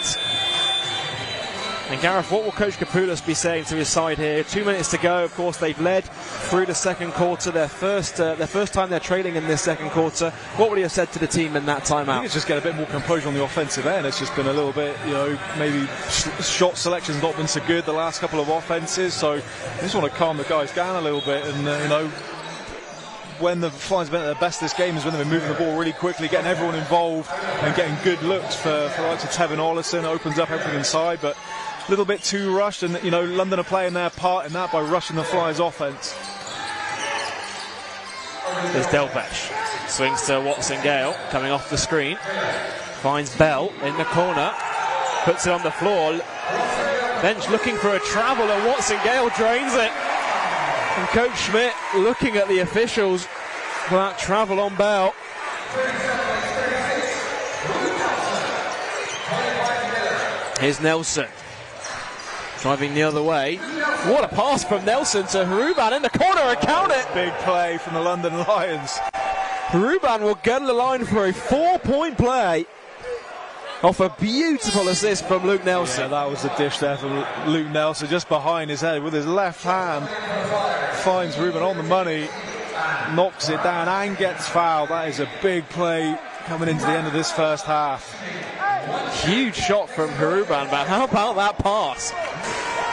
And Gareth, what will Coach Kapoulas be saying to his side here? 2 minutes to go. Of course, they've led through the second quarter. Their first time they're trailing in this second quarter. What would he have said to the team in that timeout? I think it's just get a bit more composure on the offensive end. It's just been a little bit, maybe shot selection's not been so good the last couple of offenses. So I just want to calm the guys down a little bit. And when the Flyers have been at their best this game is when they've been moving the ball really quickly, getting everyone involved and getting good looks for the likes of Tevin Olison. It opens up everything inside, but a little bit too rushed, and London are playing their part in that by rushing the Flyers offense. There's Delpeche, swings to Watson-Gale, coming off the screen, finds Bell in the corner, puts it on the floor. Bench looking for a travel, and Watson-Gale drains it. And Coach Schmidt looking at the officials for that travel on Bell. Here's Nelson, driving the other way. What a pass from Nelson to Ruban in the corner, and count it! Big play from the London Lions. Ruban will get the line for a 4-point play off a beautiful assist from Luke Nelson. Yeah, that was the dish there from Luke Nelson, just behind his head with his left hand. Finds Ruban on the money, knocks it down and gets fouled. That is a big play coming into the end of this first half. Huge shot from Ruban, but how about that pass?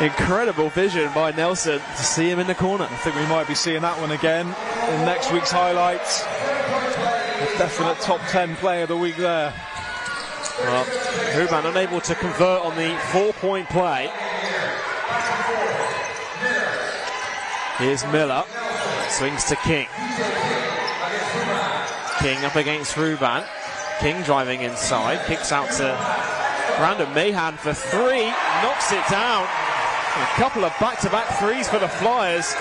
Incredible vision by Nelson to see him in the corner. I think we might be seeing that one again in next week's highlights. A definite top 10 play of the week there. Well, Ruban unable to convert on the 4-point play. Here's Miller, swings to King. King up against Ruban. King driving inside, kicks out to Brandon Mahan for 3, knocks it down. A couple of back-to-back threes for the Flyers.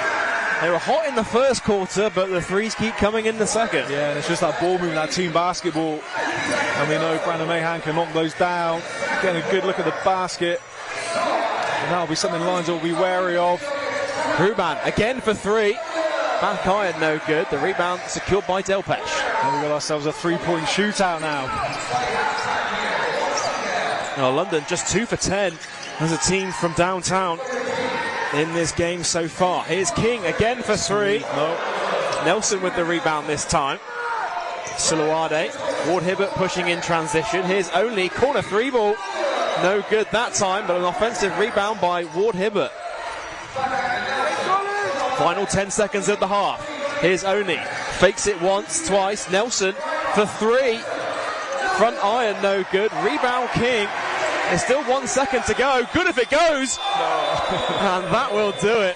They were hot in the first quarter, but the threes keep coming in the second. Yeah, and it's just that ball movement, that team basketball. And we know Brandon Mahan can knock those down. Getting a good look at the basket. And that'll be something Lions will be wary of. Ruban again for 3. Back iron, no good. The rebound secured by Delpeche. And we've got ourselves a 3-point shootout now. Well, London just 2 for 10 as a team from downtown in this game so far. Here's King again for 3. No. Nelson with the rebound this time. Suluade, Ward Hibbert pushing in transition. Here's Only, corner 3 ball. No good that time, but an offensive rebound by Ward Hibbert. Final 10 seconds of the half. Here's Only, fakes it once, twice. Nelson for 3. Front iron, no good. Rebound King. There's still 1 second to go. Good if it goes. And that will do it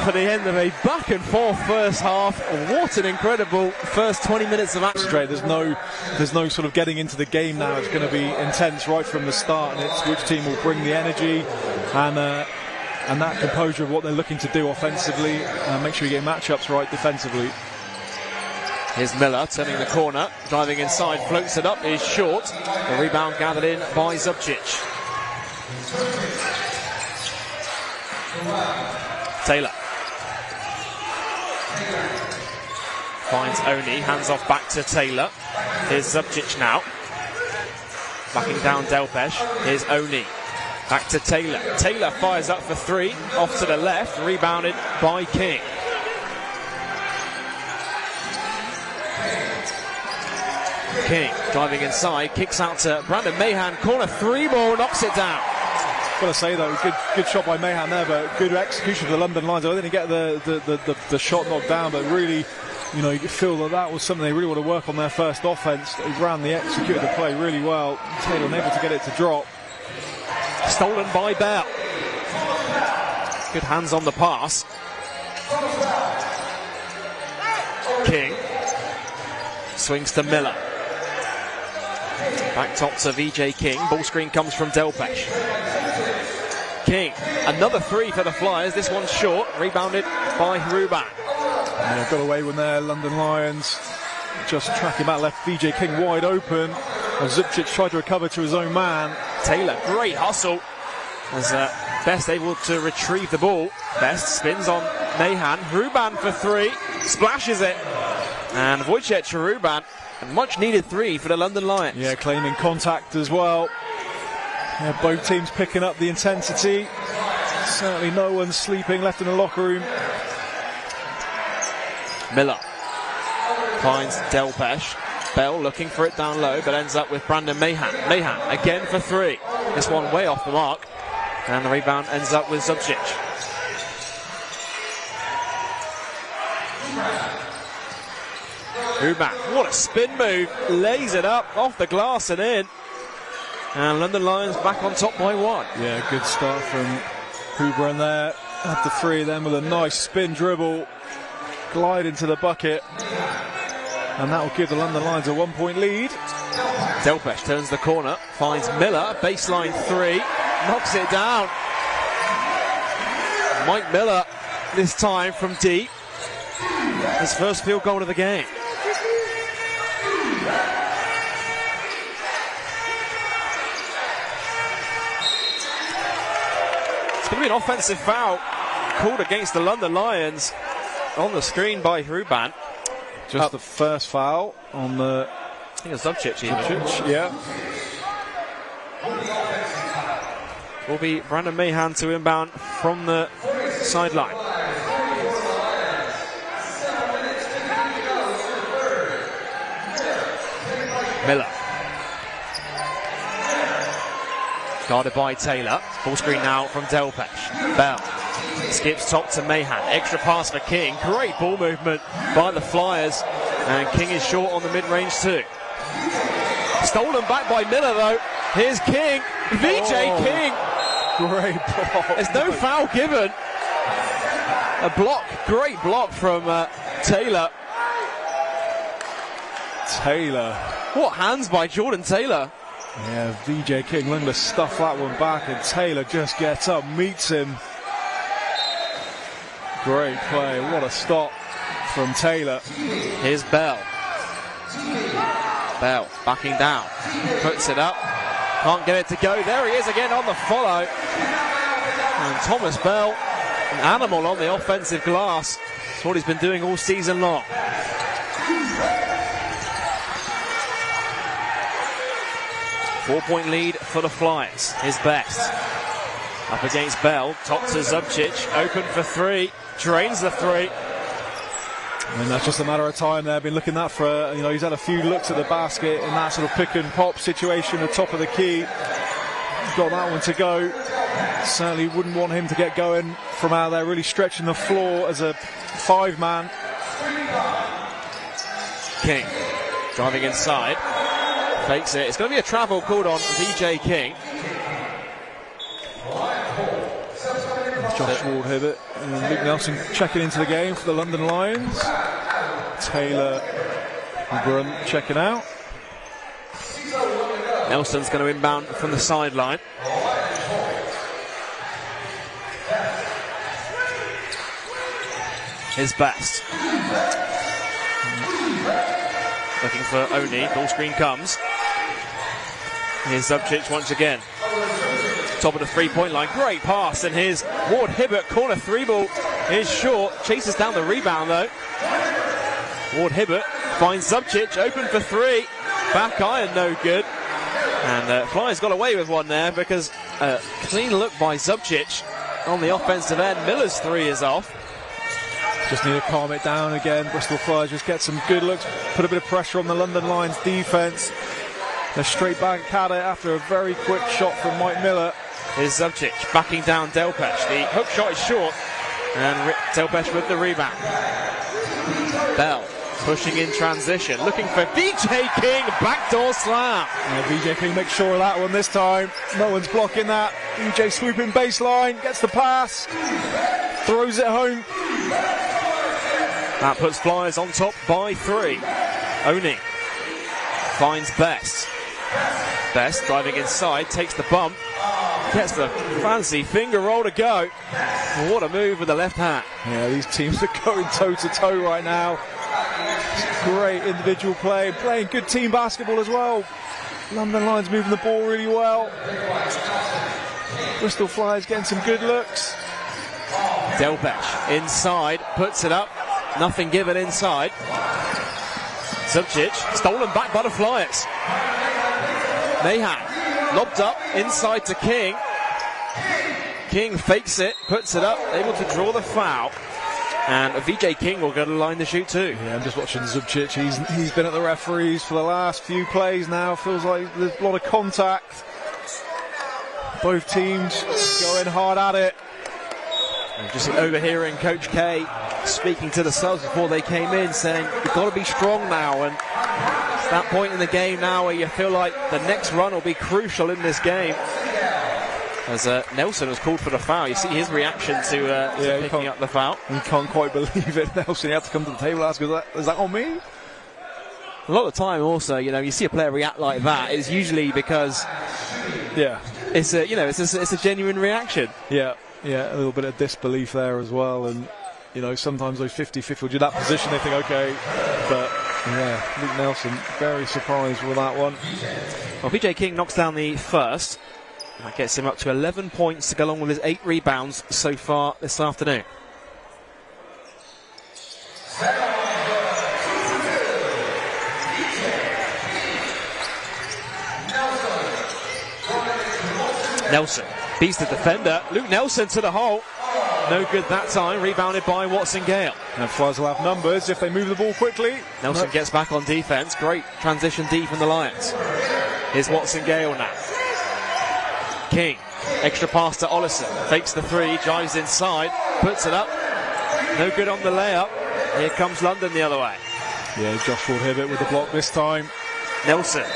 for the end of a back and forth first half. What an incredible first 20 minutes of action. There's no sort of getting into the game now. It's going to be intense right from the start, and it's which team will bring the energy and that composure of what they're looking to do offensively. Make sure you get matchups right defensively. Here's Miller turning the corner, driving inside, floats it up, is short. The rebound gathered in by Zubcic. Taylor finds Oni, hands off back to Taylor. Here's Zubcic now, backing down Delpeche. Here's Oni, back to Taylor. Taylor fires up for 3, off to the left, rebounded by King. King driving inside, kicks out to Brandon Mahan, corner 3 ball, knocks it down. Got to say though, good shot by Mahan there, but good execution for the London Lions. I didn't get the shot knocked down, but really, you feel that was something they really want to work on their first offense. They executed the play really well. Taylor unable to get it to drop. Stolen by Bell. Good hands on the pass. King swings to Miller. Back top to VJ King. Ball screen comes from Delpeche. King Another 3 for the Flyers. This one's short. Rebounded by Ruban. Yeah, got away with their London Lions. Just tracking back, left VJ King wide open. As Zubcic tried to recover to his own man. Taylor, great hustle. As Best able to retrieve the ball. Best spins on Mahan. Ruban for 3. Splashes it. And Wojciech Ruban. A much needed 3 for the London Lions. Yeah, claiming contact as well. Yeah, both teams picking up the intensity. Certainly no one sleeping left in the locker room. Miller finds Delpesh. Bell looking for it down low, but ends up with Brandon Mahan. Mahan again for 3. This one way off the mark. And the rebound ends up with Zubcic. Ruban, what a spin move. Lays it up off the glass and in. And London Lions back on top by 1. Yeah, good start from Huber in there. Had the 3 of them with a nice spin dribble. Glide into the bucket. And that will give the London Lions a 1-point lead. Delpesh turns the corner, finds Miller, baseline 3, knocks it down. Mike Miller this time from deep. His first field goal of the game. It's going to be an offensive foul called against the London Lions on the screen by Ruban. Just the first foul on the... I think it's Zubcic. Yeah. Will be Brandon Mahan to inbound from the sideline. Miller. Guarded by Taylor. Full screen now from Delpesh. Bell. Skips top to Mahan. Extra pass for King. Great ball movement by the Flyers. And King is short on the mid-range too. Stolen back by Miller though. Here's King. VJ King. Great block. There's no foul given. A block. Great block from Taylor. Taylor. What hands by Jordan Taylor. Yeah, VJ King looking to stuff that one back, and Taylor just gets up, meets him. Great play. What a stop from Taylor. Here's Bell. Bell backing down. Puts it up. Can't get it to go. There he is again on the follow. And Thomas Bell, an animal on the offensive glass. That's what he's been doing all season long. Four-point lead for the Flyers. His Best. Up against Bell. Top to Zubcic. Open for 3. Drains the 3. And that's just a matter of time there. Been looking that for, he's had a few looks at the basket in that sort of pick and pop situation at the top of the key. He's got that one to go. Certainly wouldn't want him to get going from out there, really stretching the floor as a 5-man. King driving inside. Fakes it. It's going to be a travel called on VJ King. Josh Ward-Hibbert and Luke Nelson checking into the game for the London Lions. Taylor and Brunt checking out. Nelson's going to inbound from the sideline. His Best. Looking for Oni. Ball screen comes. Here's Zubcic once again. Top of the 3-point line. Great pass. And here's Ward-Hibbert. Corner 3 ball is short. Chases down the rebound though. Ward-Hibbert finds Zubcic. Open for 3. Back iron no good. And Flyers got away with one there because clean look by Zubcic on the offensive end. Miller's 3 is off. Just need to calm it down again. Bristol Flyers just get some good looks, put a bit of pressure on the London Lions defense. They're straight back at it after a very quick shot from Mike Miller. Here's Zubcic backing down Delpesh. The hook shot is short, and Delpesh with the rebound. Bell pushing in transition, looking for VJ King, backdoor slam. Yeah, VJ King makes sure of that one this time. No one's blocking that. VJ swooping baseline, gets the pass, throws it home. That puts Flyers on top by 3. Oni finds Best. Best driving inside, takes the bump, Gets the fancy finger roll to go. What a move with the left hand. Yeah, these teams are going toe-to-toe right now. Great individual play, playing good team basketball as well. London Lions moving the ball really well. Bristol Flyers getting some good looks. Delpech inside, puts it up. Nothing given inside. Subcic, stolen back by the Flyers. Mahan, lobbed up, inside to King. King fakes it, puts it up, able to draw the foul. And VJ King will go to the line to shoot too. Yeah, I'm just watching Subcic. He's been at the referees for the last few plays now. Feels like there's a lot of contact. Both teams going hard at it. And just overhearing Coach K speaking to the subs before they came in, saying you've got to be strong now. And it's that point in the game now where you feel like the next run will be crucial in this game. As Nelson was called for the foul. You see his reaction to picking up the foul. He can't quite believe it. Nelson, he had to come to the table and ask, is that on me? A lot of the time also, you see a player react like that, it's usually because it's a genuine reaction. Yeah, a little bit of disbelief there as well. And, sometimes those 50-50 will do that position, they think, okay. But, Luke Nelson, very surprised with that one. Well, VJ King knocks down the first. That gets him up to 11 points to go along with his 8 rebounds so far this afternoon. Nelson beats the defender. Luke Nelson to the hole. No good that time. Rebounded by Watson Gale. And Flyers will have numbers if they move the ball quickly. Nelson gets back on defense. Great transition D from the Lions. Here's Watson Gale now. King, extra pass to Olison, fakes the three, drives inside, puts it up, no good on the layup. Here comes London the other way. Yeah, Joshua Hibbett with the block this time. Nelson,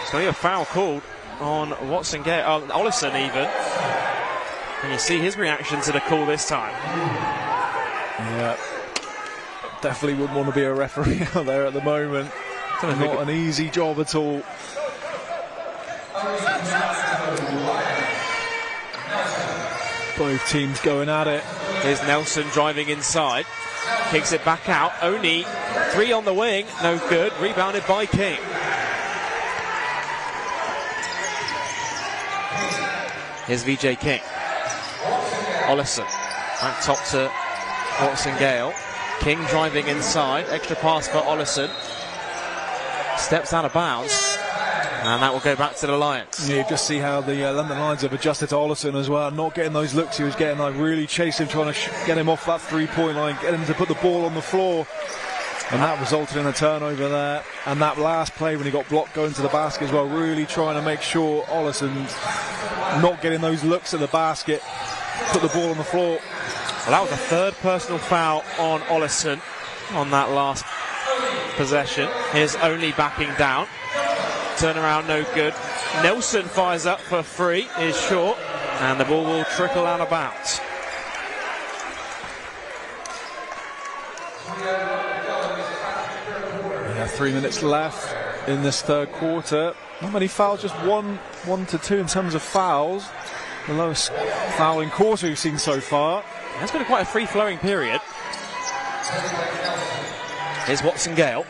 it's going to be a foul called on Watson Gale, Olison even. And you see his reaction to the call this time. Yeah, definitely wouldn't want to be a referee out there at the moment. Not an easy job at all. Both teams going at it. Here's Nelson driving inside. Kicks it back out. Only 3 on the wing. No good. Rebounded by King. Here's VJ King. Olison. Back top to Watson Gale. King driving inside. Extra pass for Olison. Steps out of bounds. And that will go back to the Lions. Yeah, you just see how the London Lions have adjusted to Olison as well. Not getting those looks he was getting. Like really chase him, trying to get him off that 3-point line, get him to put the ball on the floor. And that resulted in a turnover there. And that last play when he got blocked going to the basket as well, really trying to make sure Olison's not getting those looks at the basket, put the ball on the floor. Well, that was the third personal foul on Olison on that last possession. Here's only backing down. Turnaround no good. Nelson fires up for 3, is short, and the ball will trickle out of bounds. We have 3 minutes left in this third quarter. Not many fouls, just 1 to 2 in terms of fouls. The lowest fouling quarter we've seen so far. It's been quite a free-flowing period. Here's Watson Gale.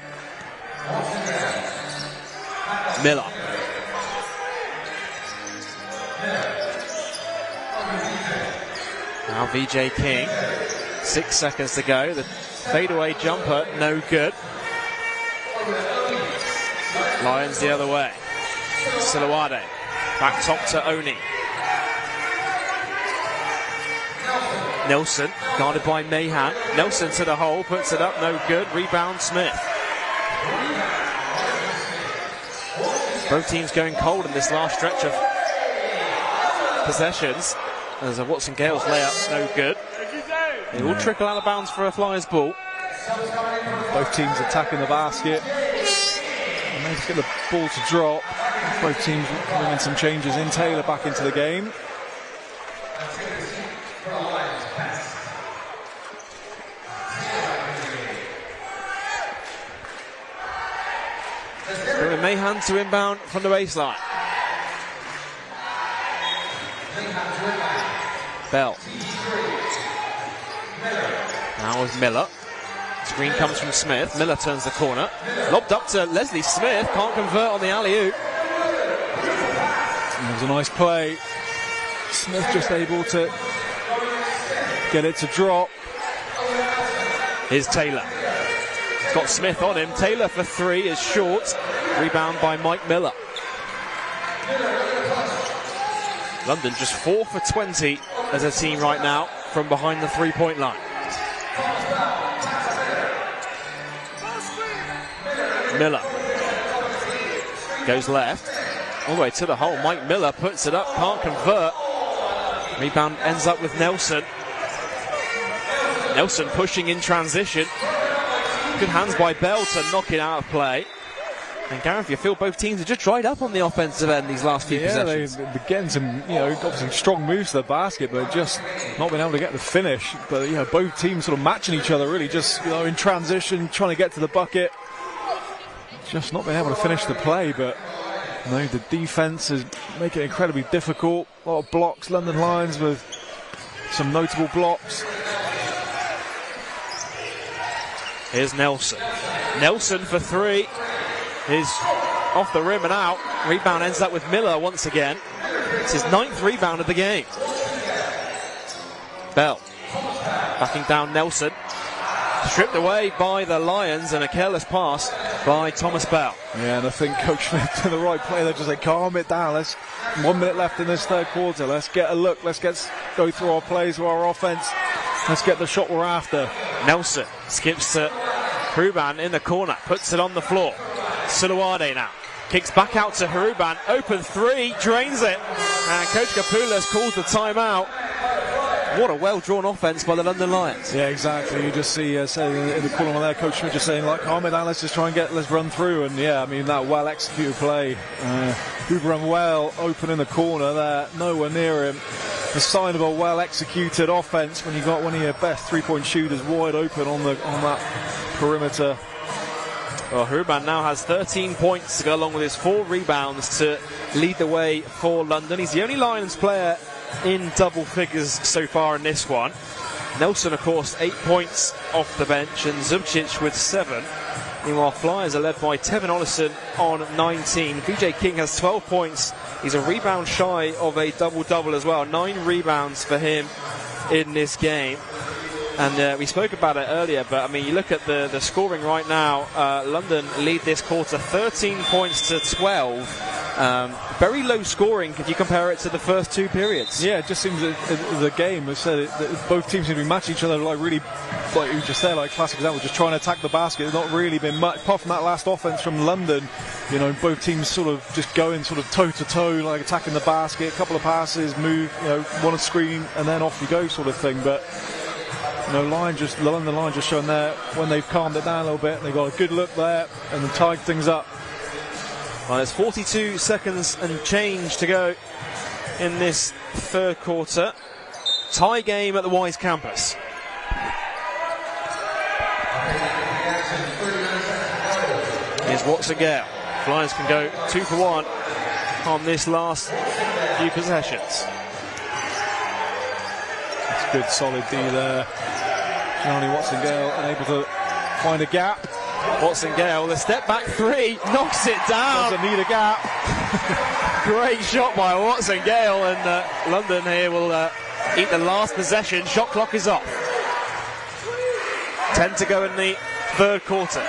Miller. Now VJ King. 6 seconds to go. The fadeaway jumper, no good. Lions the other way. Silawade. Back top to Oni. Nelson, guarded by Mahan. Nelson to the hole, puts it up, no good. Rebound Smith. Both teams going cold in this last stretch of possessions. There's a Watson Gale's layup, no good. It will trickle out of bounds for a Flyers ball. Both teams attacking the basket. And they just get the ball to drop. Both teams bringing some changes in. Taylor back into the game. Mahan to inbound from the baseline. Bell. Now with Miller. Screen comes from Smith. Miller turns the corner. Lobbed up to Leslie Smith. Can't convert on the alley-oop. It was a nice play. Smith just able to get it to drop. Here's Taylor. Got Smith on him. Taylor for three is short. Rebound by Mike Miller. London just 4 for 20 as a team right now from behind the three-point line. Miller goes left, all the way to the hole. Mike Miller puts it up, can't convert. Rebound ends up with Nelson. Nelson pushing in transition. Good hands by Bell to knock it out of play. And Gareth, you feel both teams have just dried up on the offensive end these last few possessions. Yeah, they're getting some, obviously strong moves to the basket, but just not being able to get the finish. But, both teams sort of matching each other, really just, in transition, trying to get to the bucket. Just not being able to finish the play, but the defense is making it incredibly difficult. A lot of blocks, London Lions with some notable blocks. Here's Nelson. Nelson for three is off the rim and out. Rebound ends up with Miller once again. It's his 9th rebound of the game. Bell backing down Nelson. Stripped away by the Lions, and a careless pass by Thomas Bell. Yeah, and I think Coach Smith did the right play there, just like calm it down. Let's 1 minute left in this third quarter. Let's get a look. Let's go through our plays with our offense. Let's get the shot we're after. Nelson skips to Haruban in the corner, puts it on the floor. Suluade now kicks back out to Haruban. Open three, drains it, and Coach Kapoulas calls the timeout. What a well-drawn offense by the London Lions. Yeah, exactly. You just see, in the corner there, Coach Smith just saying, calm it down, let's just let's run through. And yeah, that well-executed play. Haruban well open in the corner there, nowhere near him. The sign of a well-executed offense when you got one of your best three-point shooters wide open on that perimeter. Well, Haruban now has 13 points to go along with his 4 rebounds to lead the way for London. He's the only Lions player in double figures so far in this one. Nelson, of course, 8 points off the bench, and Zubcic with 7. Meanwhile, Flyers are led by Tevin Olison on 19. VJ King has 12 points. He's a rebound shy of a double-double as well. 9 rebounds for him in this game. And we spoke about it earlier, but you look at the scoring right now. London lead this quarter 13 points to 12. Very low scoring if you compare it to the first 2 periods. Yeah, it just seems the game, I said, both teams seem to be matching each other really, like you just said, classic example, just trying to attack the basket. There's not really been much, apart from that last offense from London. Both teams sort of just going sort of toe-to-toe, attacking the basket, a couple of passes, move, one screen, and then off you go sort of thing. But the London Lions just showing there when they've calmed it down a little bit, they've got a good look there and then tied things up. Well, there's 42 seconds and change to go in this third quarter. Tie game at the Wise campus. Here's Watson Gale. Flyers can go 2 for 1 on this last few possessions. That's good, solid D there. Johnny Watson Gale unable to find a gap. Watson Gale, the step back 3, knocks it down. Doesn't need a gap. Great shot by Watson Gale, and London here will eat the last possession. Shot clock is off. 10 to go in the third quarter.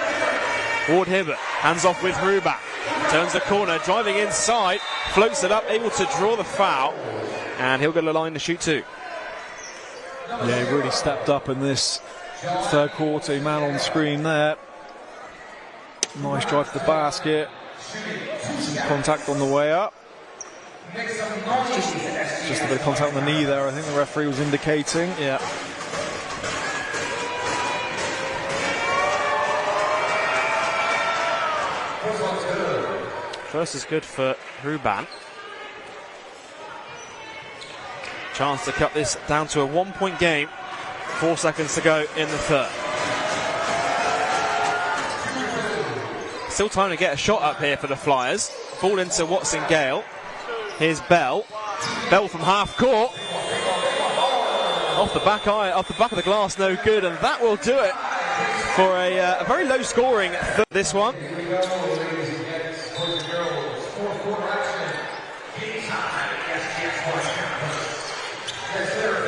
Ward Hibbert hands off with Haruban. Turns the corner, driving inside, floats it up, able to draw the foul, and he'll go to the line to shoot 2. Yeah, he really stepped up in this third quarter. Man on screen there. Nice drive to the basket. Some contact on the way up. Just a bit of contact on the knee there, I think the referee was indicating. Yeah. First is good for Haruban. Chance to cut this down to a 1-point game. 4 seconds to go in the third. Still time to get a shot up here for the Flyers. Ball into Watson Gale. Here's Bell. Bell from half court. off the back of the glass, no good, and that will do it for a very low scoring this one.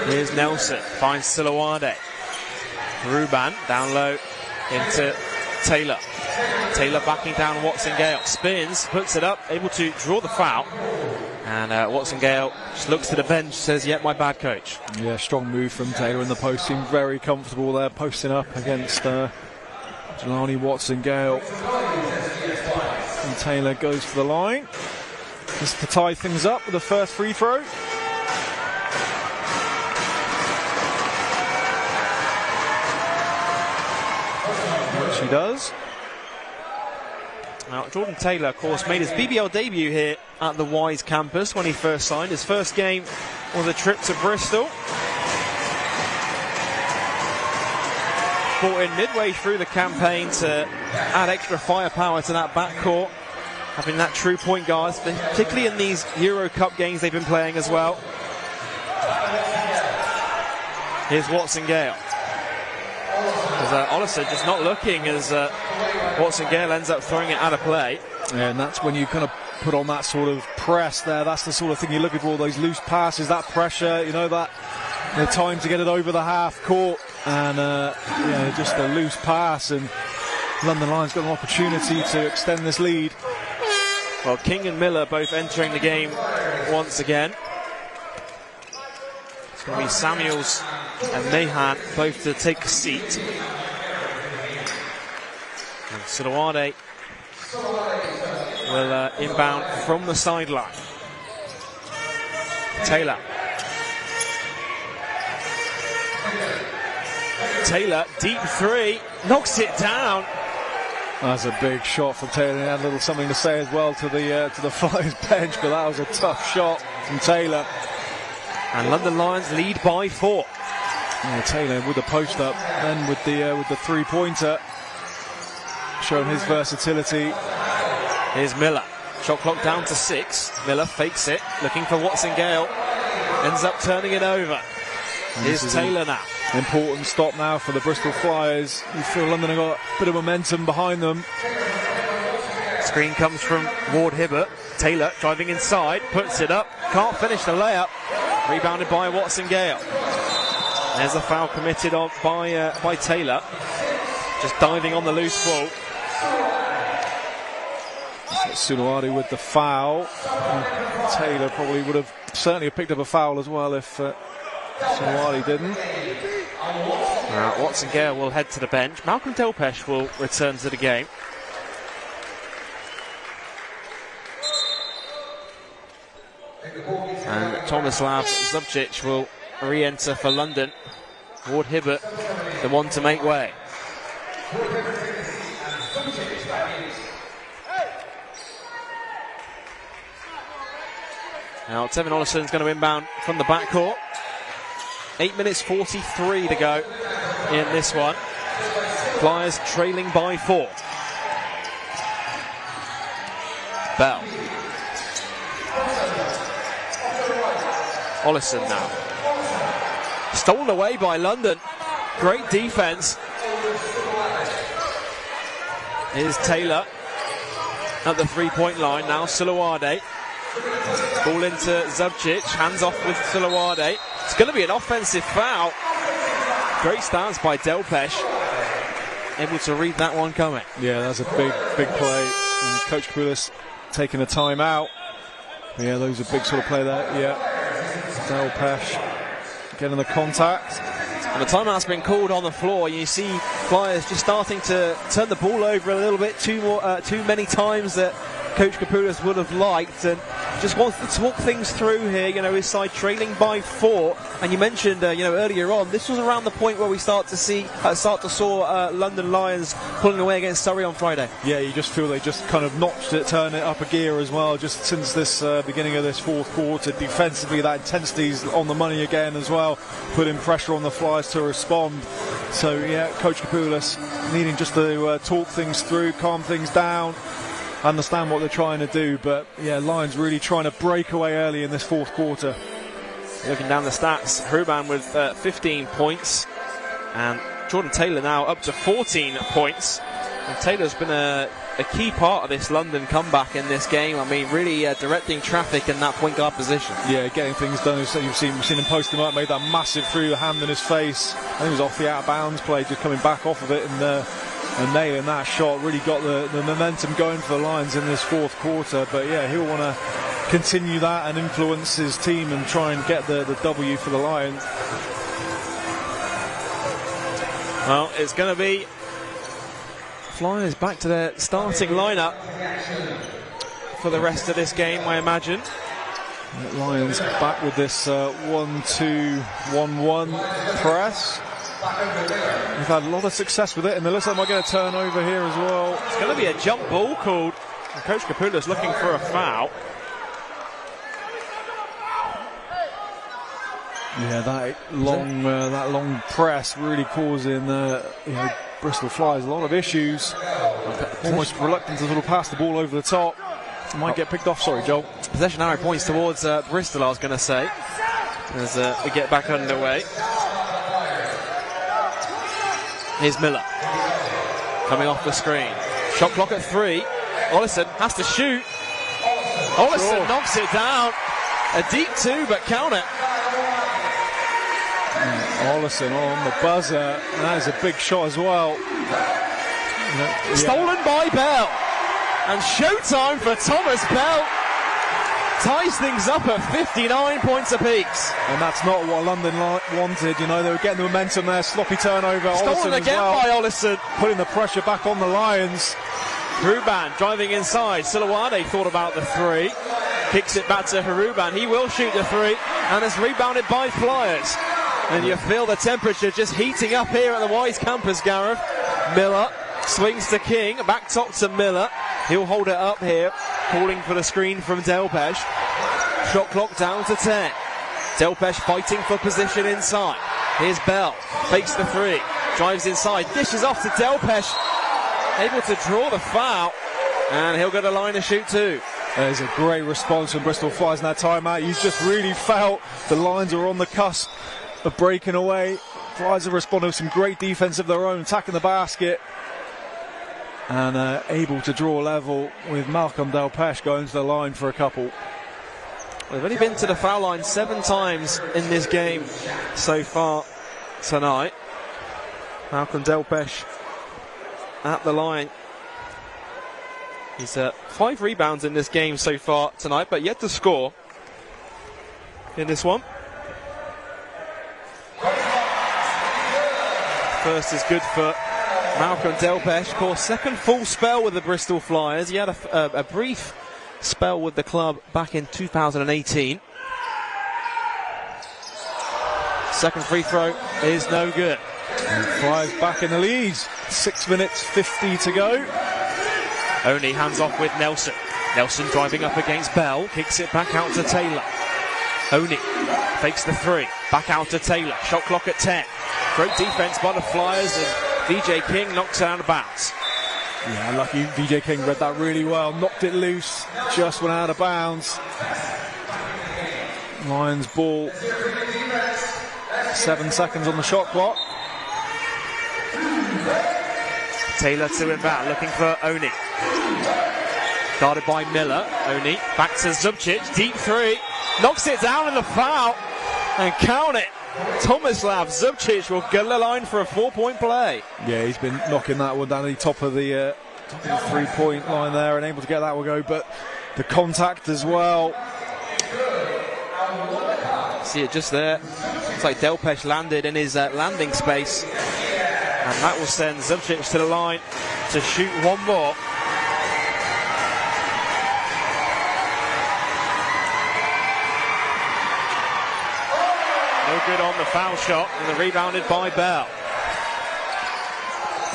Here's Nelson, finds Silawade. Ruban down low into Taylor. Taylor backing down Watson Gale. Spins, puts it up, able to draw the foul. And Watson Gale just looks to the bench, says, "Yep, my bad, coach." Yeah, strong move from Taylor in the post. Seemed very comfortable there, posting up against Jelani Watson Gale. And Taylor goes for the line. Just to tie things up with the first free throw. Which he does. Now, Jordan Taylor, of course, made his BBL debut here at the Wise campus when he first signed. His first game was a trip to Bristol. Brought in midway through the campaign to add extra firepower to that backcourt, having that true point guard, particularly in these Euro Cup games they've been playing as well. Here's Watson Gale. Olison just not looking as Watson Gale ends up throwing it out of play. Yeah, and that's when you kind of put on that sort of press there. That's the sort of thing you're looking for, all those loose passes, that pressure, that the time to get it over the half court. And just a loose pass, and London Lions got an opportunity to extend this lead. Well, King and Miller both entering the game once again. It's going to be Samuels and Mahan both to take a seat. And Silawade will inbound from the sideline. Taylor. Taylor, deep three, knocks it down. That's a big shot from Taylor. He had a little something to say as well to the Flyers bench, but that was a tough shot from Taylor. And London Lions lead by 4. Yeah, Taylor with the post up, then with the three-pointer, showing his versatility. Here's Miller. Shot clock down to 6. Miller fakes it, looking for Watson Gale. Ends up turning it over. Here's Taylor now. Important stop now for the Bristol Flyers. You feel London have got a bit of momentum behind them. Screen comes from Ward Hibbert. Taylor driving inside, puts it up, can't finish the layup. Rebounded by Watson Gale. There's a foul committed on by Taylor. Just diving on the loose ball. Silawade with the foul. Taylor probably would have certainly picked up a foul as well if Silawade didn't. Watson Gale will head to the bench. Malcolm Delpesh will return to the game. And Tomislav Zubcic will re-enter for London. Ward Hibbert, the one to make way. Now Tevin Olison is going to inbound from the backcourt. 8 minutes 43 to go in this one. Flyers trailing by 4. Bell. Olison now. Stolen away by London. Great defense. Here's Taylor at the three-point line. Now Silawade. Ball into Zubcic. Hands off with Silawade. It's going to be an offensive foul. Great stance by Delpesh. Able to read that one coming. Yeah, that's a big play. And Coach Kapoulis taking a timeout. Yeah, those are big sort of play there. Yeah. Delpesh getting the contact. And the timeout's been called on the floor. You see Flyers just starting to turn the ball over a little bit too many times that Coach Kapoulis would have liked, and just wants to talk things through here. His side trailing by 4, and you mentioned earlier on, this was around the point where we start to saw London Lions pulling away against Surrey on Friday. Yeah, you just feel they just kind of turned it up a gear as well, just since this beginning of this fourth quarter. Defensively, that intensity's on the money again as well, putting pressure on the Flyers to respond. So yeah, Coach Kapoulis needing just to talk things through, calm things down, understand what they're trying to do. But yeah, Lions really trying to break away early in this fourth quarter. Looking down the stats, Ruban with 15 points, and Jordan Taylor now up to 14 points. And Taylor's been a key part of this London comeback in this game. I mean, really directing traffic in that point guard position. Yeah, getting things done. So we've seen him post him up, made that massive through hand in his face. I think it was off the out of bounds play, just coming back off of it and nailing that shot. Really got the momentum going for the Lions in this fourth quarter. But yeah, he'll want to continue that and influence his team and try and get the W for the Lions. Well, it's going to be Flyers back to their starting lineup for the rest of this game, I imagine. Lions back with this 1-2-1-1 press. They've had a lot of success with it, and it looks like they're going to turn over here as well. It's going to be a jump ball called. And Coach Capula's looking for a foul. Yeah, that long press really causing Bristol Flyers a lot of issues. Almost reluctant to sort of pass the ball over the top. Might get picked off. Sorry, Joel. Possession arrow points towards Bristol, I was going to say, as we get back underway. Here's Miller coming off the screen. Shot clock at 3. Olison has to shoot. Olison knocks it down. A deep 2, but count it. Olison on the buzzer. That is a big shot as well. Stolen by Bell. And showtime for Thomas Bell. Ties things up at 59 points apiece. And that's not what London wanted. You know, they were getting the momentum there. Sloppy turnover. Stolen Olison again by Olison. Putting the pressure back on the Lions. Ruban driving inside. Silawade thought about the 3. Kicks it back to Haruban. He will shoot the 3. And it's rebounded by Flyers. And you feel the temperature just heating up here at the Wise campus, Gareth. Miller swings to King. Back top to Miller. He'll hold it up here. Calling for the screen from Delpesh. Shot clock down to 10. Delpesh fighting for position inside. Here's Bell. Fakes the 3. Drives inside. Dishes off to Delpesh. Able to draw the foul. And he'll get a line to shoot 2. There's a great response from Bristol Flyers in that timeout. You just really felt the Lions are on the cusp of breaking away. Flyers have responded with some great defense of their own, attacking the basket. And able to draw level with Malcolm Delpesh going to the line for a couple. They've only been to the foul line 7 times in this game so far tonight. Malcolm Delpesh at the line. He's 5 rebounds in this game so far tonight, but yet to score in this one. First is good for Malcolm Delpesh. Of course, second full spell with the Bristol Flyers. He had a brief spell with the club back in 2018. Second free throw is no good. And Flyers back in the lead. 6 minutes 50 to go. Only hands off with Nelson. Nelson driving up against Bell. Kicks it back out to Taylor. Oni fakes the 3. Back out to Taylor. Shot clock at 10. Great defense by the Flyers, and VJ King knocks it out of bounds. Yeah, lucky VJ King read that really well. Knocked it loose. Just went out of bounds. Lions ball. 7 seconds on the shot clock. Taylor to inbound, looking for Oni. Guarded by Miller. Oni back to Zubcic. Deep 3. Knocks it down in the foul. And count it. Tomislav Zubcic will get the line for a 4-point play. Yeah, he's been knocking that one down the top of the 3-point line there and able to get that one go. But the contact as well. See it just there. Looks like Delpesh landed in his landing space. And that will send Zubcic to the line to shoot one more. No good on the foul shot, and the rebounded by Bell.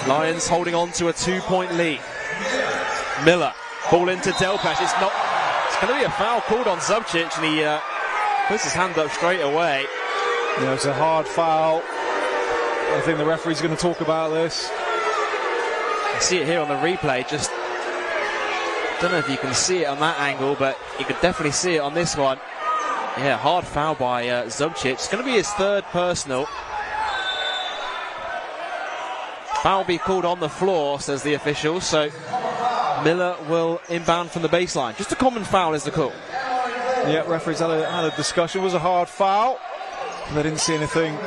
Lions holding on to a 2-point lead. Miller, ball into Delpesh. It's going to be a foul called on Zubcic, and he puts his hand up straight away. Yeah, it's a hard foul. I think the referee's going to talk about this. I see it here on the replay. Just don't know if you can see it on that angle, but you could definitely see it on this one. Yeah, hard foul by Zubcic. It's going to be his third personal. Foul be called on the floor, says the official, so Miller will inbound from the baseline. Just a common foul is the call. Yeah, referees had a discussion. It was a hard foul. They didn't see anything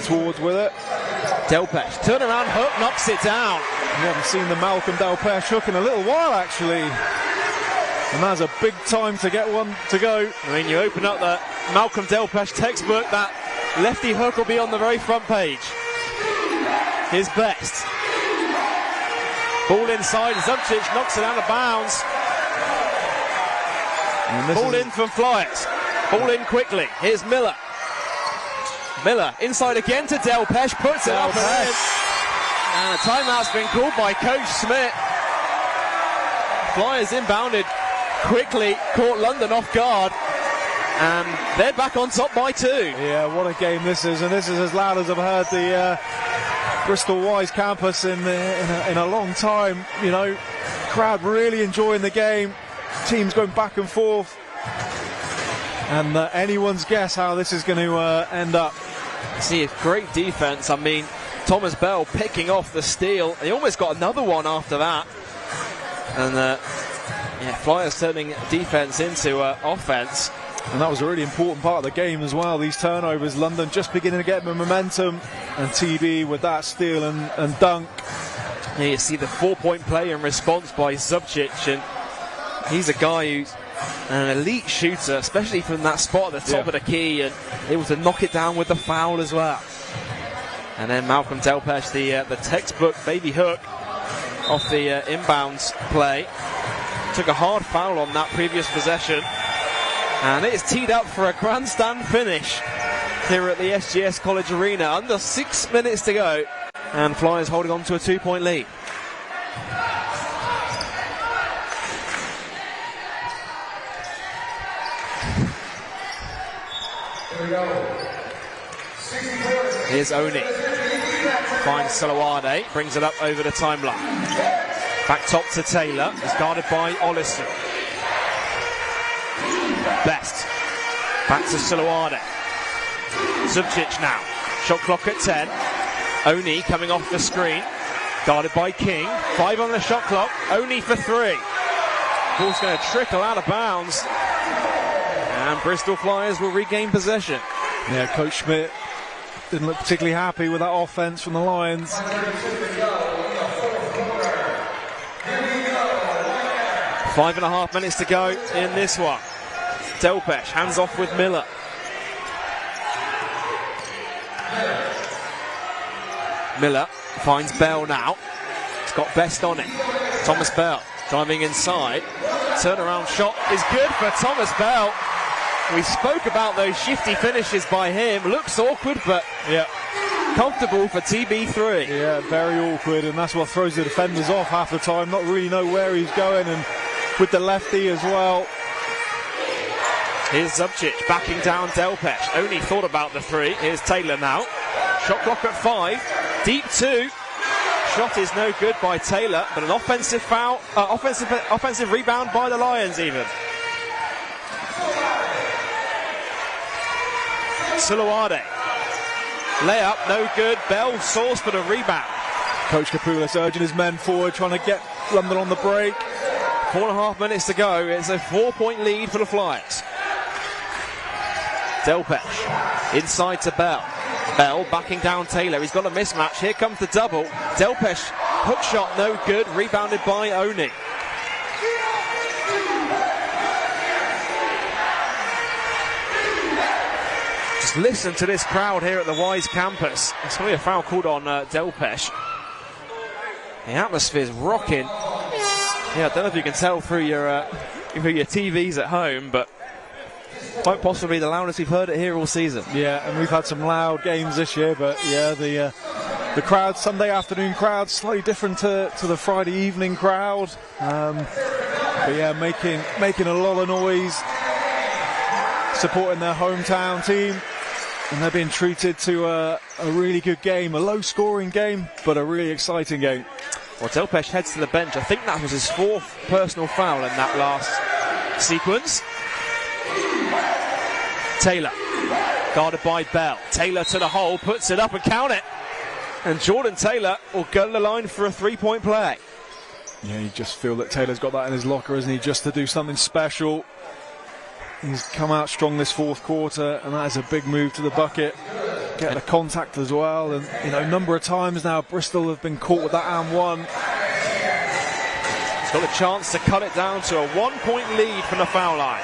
towards with it. Delpesh, turnaround hook, knocks it down. We haven't seen the Malcolm Delpesh hook in a little while, actually. And that's a big time to get one to go. I mean, you open up the Malcolm Delpesh textbook, that lefty hook will be on the very front page. His best. Ball inside, Zubcic knocks it out of bounds. Ball in from Flyers. Ball in quickly. Here's Miller. Miller inside again to Delpesh, puts it up and in. And a timeout's been called by Coach Smith. Flyers inbounded quickly, caught London off guard, and they're back on top by 2. Yeah, what a game this is, and this is as loud as I've heard the Bristol Wise campus in a long time. You know, crowd really enjoying the game, teams going back and forth, and anyone's guess how this is going to end up. See, it's great defense. I mean, Thomas Bell picking off the steal. He almost got another one after that. And yeah, Flyers turning defense into offense. And that was a really important part of the game as well. These turnovers, London just beginning to get momentum, and TB with that steal and dunk. Yeah, you see the 4-point play in response by Zubcic, and he's a guy who's an elite shooter, especially from that spot at the top of the key, and able to knock it down with the foul as well. And then Malcolm Delpesh, the textbook baby hook off the inbounds play. Took a hard foul on that previous possession. And it is teed up for a grandstand finish here at the SGS College Arena. Under 6 minutes to go. And Flyers holding on to a 2-point lead. Here's Oni. Finds Salawade. Brings it up over the timeline. Back top to Taylor. He's guarded by Olison. Best. Back to Salawade. Zubcic now. Shot clock at 10. Oni coming off the screen. Guarded by King. 5 on the shot clock. Oni for 3. Ball's going to trickle out of bounds. And Bristol Flyers will regain possession. Yeah, Coach Schmidt didn't look particularly happy with that offense from the Lions. 5.5 minutes to go in this one. Delpesh hands off with Miller. Miller finds Bell now. He's got Best on it. Thomas Bell driving inside. Turnaround shot is good for Thomas Bell. We spoke about those shifty finishes by him. Looks awkward, but comfortable for TB3. Yeah, very awkward, and that's what throws the defenders off half the time. Not really know where he's going, and with the lefty as well. Here's Zubcic backing down Delpesh. Only thought about the 3. Here's Taylor now. Shot clock at 5. Deep 2. Shot is no good by Taylor, but an offensive foul, offensive rebound by the Lions even. Salawade. Layup, no good. Bell source for the rebound. Coach Kapoulis urging his men forward, trying to get London on the break. 4.5 minutes to go. It's a 4-point lead for the Flyers. Delpesh inside to Bell. Bell backing down Taylor. He's got a mismatch. Here comes the double. Delpesh hook shot no good. Rebounded by Oni. Just listen to this crowd here at the Wise campus. There's going to be a foul called on Delpesh. The atmosphere's rocking. Yeah, I don't know if you can tell through your TVs at home, but quite possibly the loudest we've heard it here all season. Yeah, and we've had some loud games this year, but yeah, the crowd, Sunday afternoon crowd, slightly different to the Friday evening crowd. But yeah, making a lot of noise, supporting their hometown team, and they're being treated to a really good game, a low-scoring game, but a really exciting game. Well, Delpesh heads to the bench. I think that was his 4th personal foul in that last sequence. Taylor, guarded by Bell. Taylor to the hole, puts it up and count it. And Jordan Taylor will go to the line for a 3-point play. Yeah, you just feel that Taylor's got that in his locker, isn't he? Just to do something special. He's come out strong this fourth quarter, and that is a big move to the bucket. Getting a contact as well, and a number of times now Bristol have been caught with that and one. He's got a chance to cut it down to a 1-point lead from the foul line.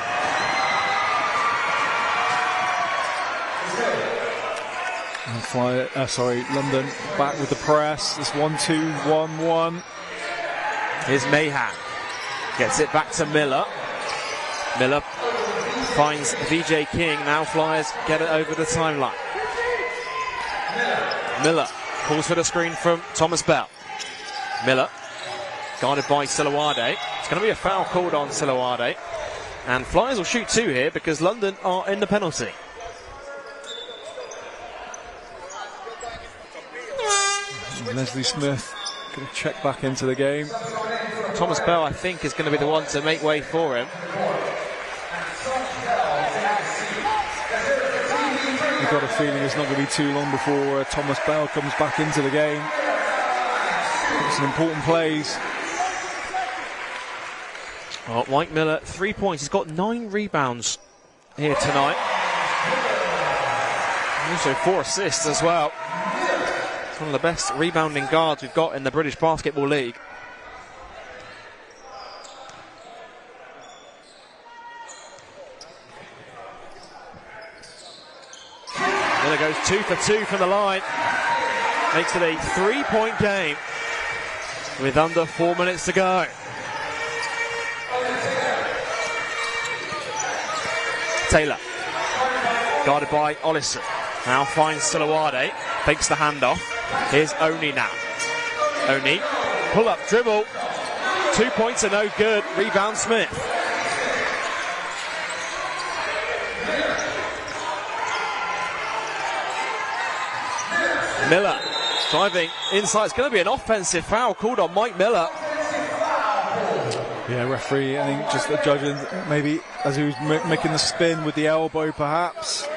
London back with the press. It's 1-2, 1-1. Here's Mahan. Gets it back to Miller. Miller finds VJ King. Now Flyers get it over the timeline. Miller calls for the screen from Thomas Bell. Miller, guarded by Silawade. It's going to be a foul called on Silawade. And Flyers will shoot 2 here because London are in the penalty. Leslie Smith going to check back into the game. Thomas Bell, I think, is going to be the one to make way for him. I've got a feeling it's not going to be too long before Thomas Bell comes back into the game. Some important plays. Well, Mike Miller, 3 points. He's got 9 rebounds here tonight. Also 4 assists as well. It's one of the best rebounding guards we've got in the British Basketball League. Miller goes 2 for 2 from the line. Makes it a 3-point game with under 4 minutes to go. Taylor, guarded by Olison. Now finds Silawade, fakes the handoff. Here's Oni now. Oni, pull up dribble. 2 points are no good. Rebound Smith. Miller driving inside. It's going to be an offensive foul called on Mike Miller. Yeah, referee, I think just judging maybe as he was making the spin with the elbow perhaps.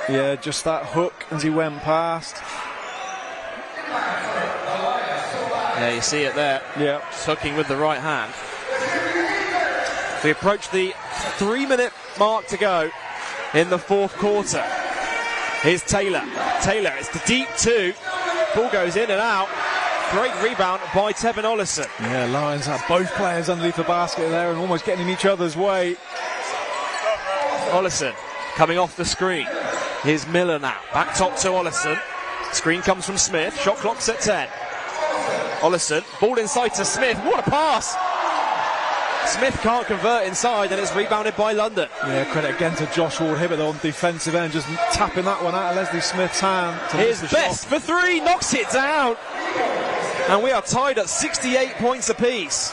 Yeah, just that hook as he went past. Yeah, you see it there. Yeah. Just hooking with the right hand. We approach the 3-minute mark to go in the fourth quarter. Here's Taylor. Taylor, it's the deep 2. Ball goes in and out. Great rebound by Tevin Olison. Yeah, Lions have both players underneath the basket there and almost getting in each other's way. Olison coming off the screen. Here's Miller now. Back top to Olison. Screen comes from Smith. Shot clock's at 10. Olison, ball inside to Smith. What a pass! Smith can't convert inside and it's rebounded by London. Yeah, credit again to Josh Ward-Hibbert on defensive end, just tapping that one out of Leslie Smith's hand. Here's Best for 3, knocks it down. And we are tied at 68 points apiece.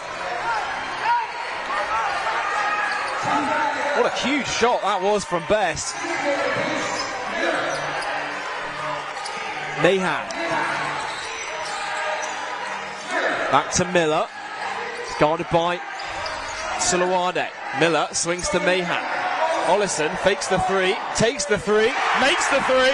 What a huge shot that was from Best. Mahan. Back to Miller. Guarded by Silawade. Miller swings to Mahan. Olison fakes the 3, takes the 3, makes the 3.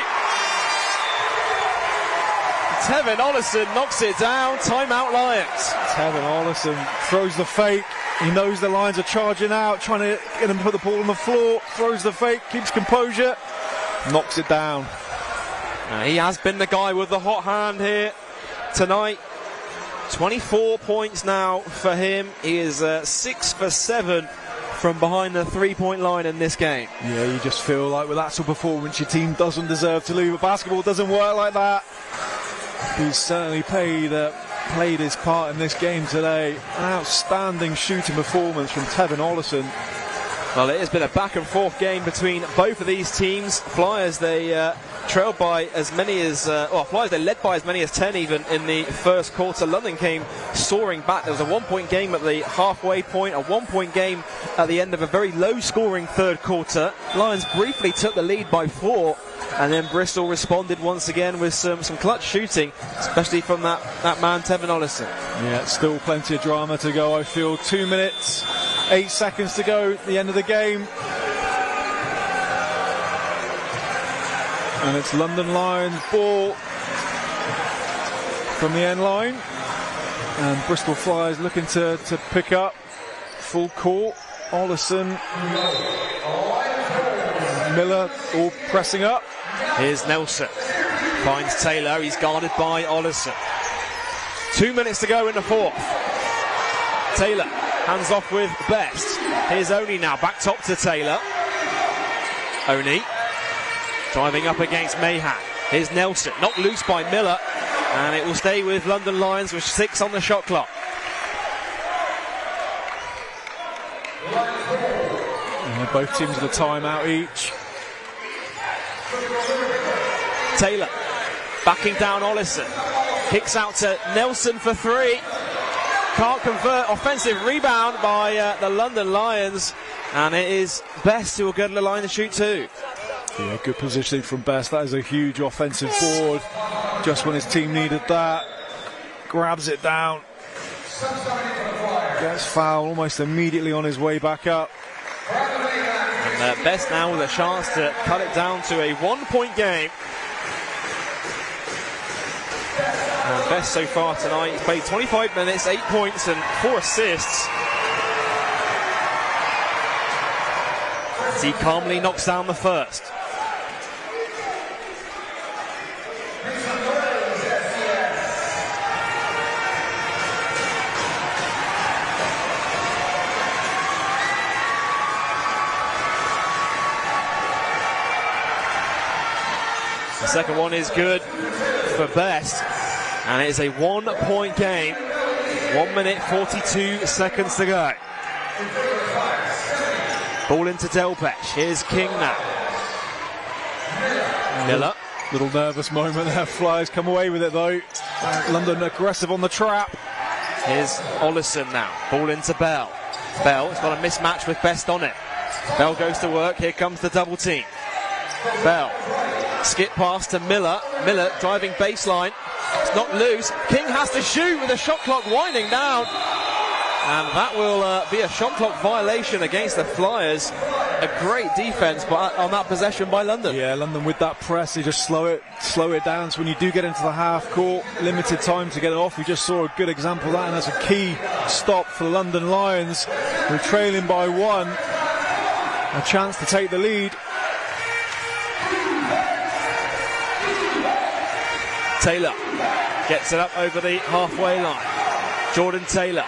Tevin Olison knocks it down. Timeout Lions. Tevin Olison throws the fake. He knows the Lions are charging out, trying to get him to put the ball on the floor. Throws the fake, keeps composure, knocks it down. He has been the guy with the hot hand here tonight. 24 points now for him. He is 6 for 7 from behind the 3-point line in this game. Yeah, you just feel like with that sort of performance, your team doesn't deserve to lose. But basketball doesn't work like that. He's certainly played his part in this game today. An outstanding shooting performance from Tevin Olison. Well, it has been a back and forth game between both of these teams. Flyers, they trailed by as many as, Flyers, they led by as many as 10 even in the first quarter. London came soaring back. There was a 1-point game at the halfway point, a 1-point game at the end of a very low scoring third quarter. Lions briefly took the lead by 4. And then Bristol responded once again with some clutch shooting, especially from that man Tevin Olison. Yeah, still plenty of drama to go. I feel 2 minutes, 8 seconds to go at the end of the game. And it's London Lions ball from the end line. And Bristol Flyers looking to pick up full court. Olison, Miller all pressing up. Here's Nelson. Finds Taylor. He's guarded by Olison. 2 minutes to go in the fourth. Taylor hands off with Best. Here's Oni now. Back top to Taylor. Oni driving up against Mahan. Here's Nelson. Knocked loose by Miller. And it will stay with London Lions with 6 on the shot clock. And both teams with a timeout each. Taylor backing down Olison. Kicks out to Nelson for 3. Can't convert. Offensive rebound by the London Lions. And it is Best who will go to the line to shoot 2. Yeah, good positioning from Best. That is a huge offensive board. Just when his team needed that. Grabs it down. Gets fouled almost immediately on his way back up. And Best now with a chance to cut it down to a 1-point game. And Best so far tonight, he's played 25 minutes, 8 points and 4 assists. As he calmly knocks down the first. The second one is good for Best, and it is a 1-point game. 1 minute 42 seconds to go. Ball into Delpech. Here's King now. Miller. Little nervous moment there. Flyers come away with it though. London aggressive on the trap. Here's Olison now. Ball into Bell. Bell has got a mismatch with Best on it. Bell goes to work. Here comes the double team. Bell. Skip pass to Miller. Miller driving baseline. It's not loose. King has to shoot with the shot clock winding down. And that will be a shot clock violation against the Flyers. A great defense on that possession by London. Yeah, London with that press, they just slow it down. So when you do get into the half court, limited time to get it off. We just saw a good example of that, and that's a key stop for the London Lions. We're trailing by 1. A chance to take the lead. Taylor gets it up over the halfway line. Jordan Taylor.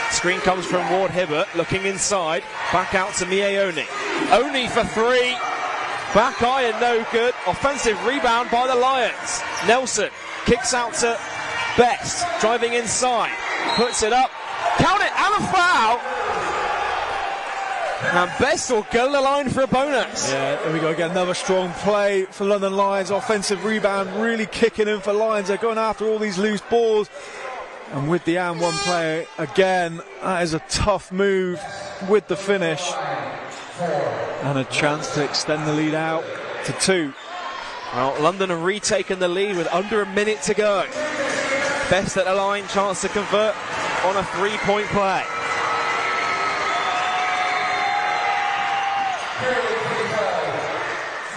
Screen comes from Ward Hibbert, looking inside. Back out to Oni. Oni for 3. Back iron, no good. Offensive rebound by the Lions. Nelson kicks out to Best. Driving inside. Puts it up. Count it, and a foul. And Best will go to the line for a bonus. Yeah, there we go again. Another strong play for London Lions. Offensive rebound really kicking in for Lions. They're going after all these loose balls. And with the and one player again, that is a tough move with the finish. And a chance to extend the lead out to 2. Well, London have retaken the lead with under a minute to go. Best at the line, chance to convert on a 3-point play.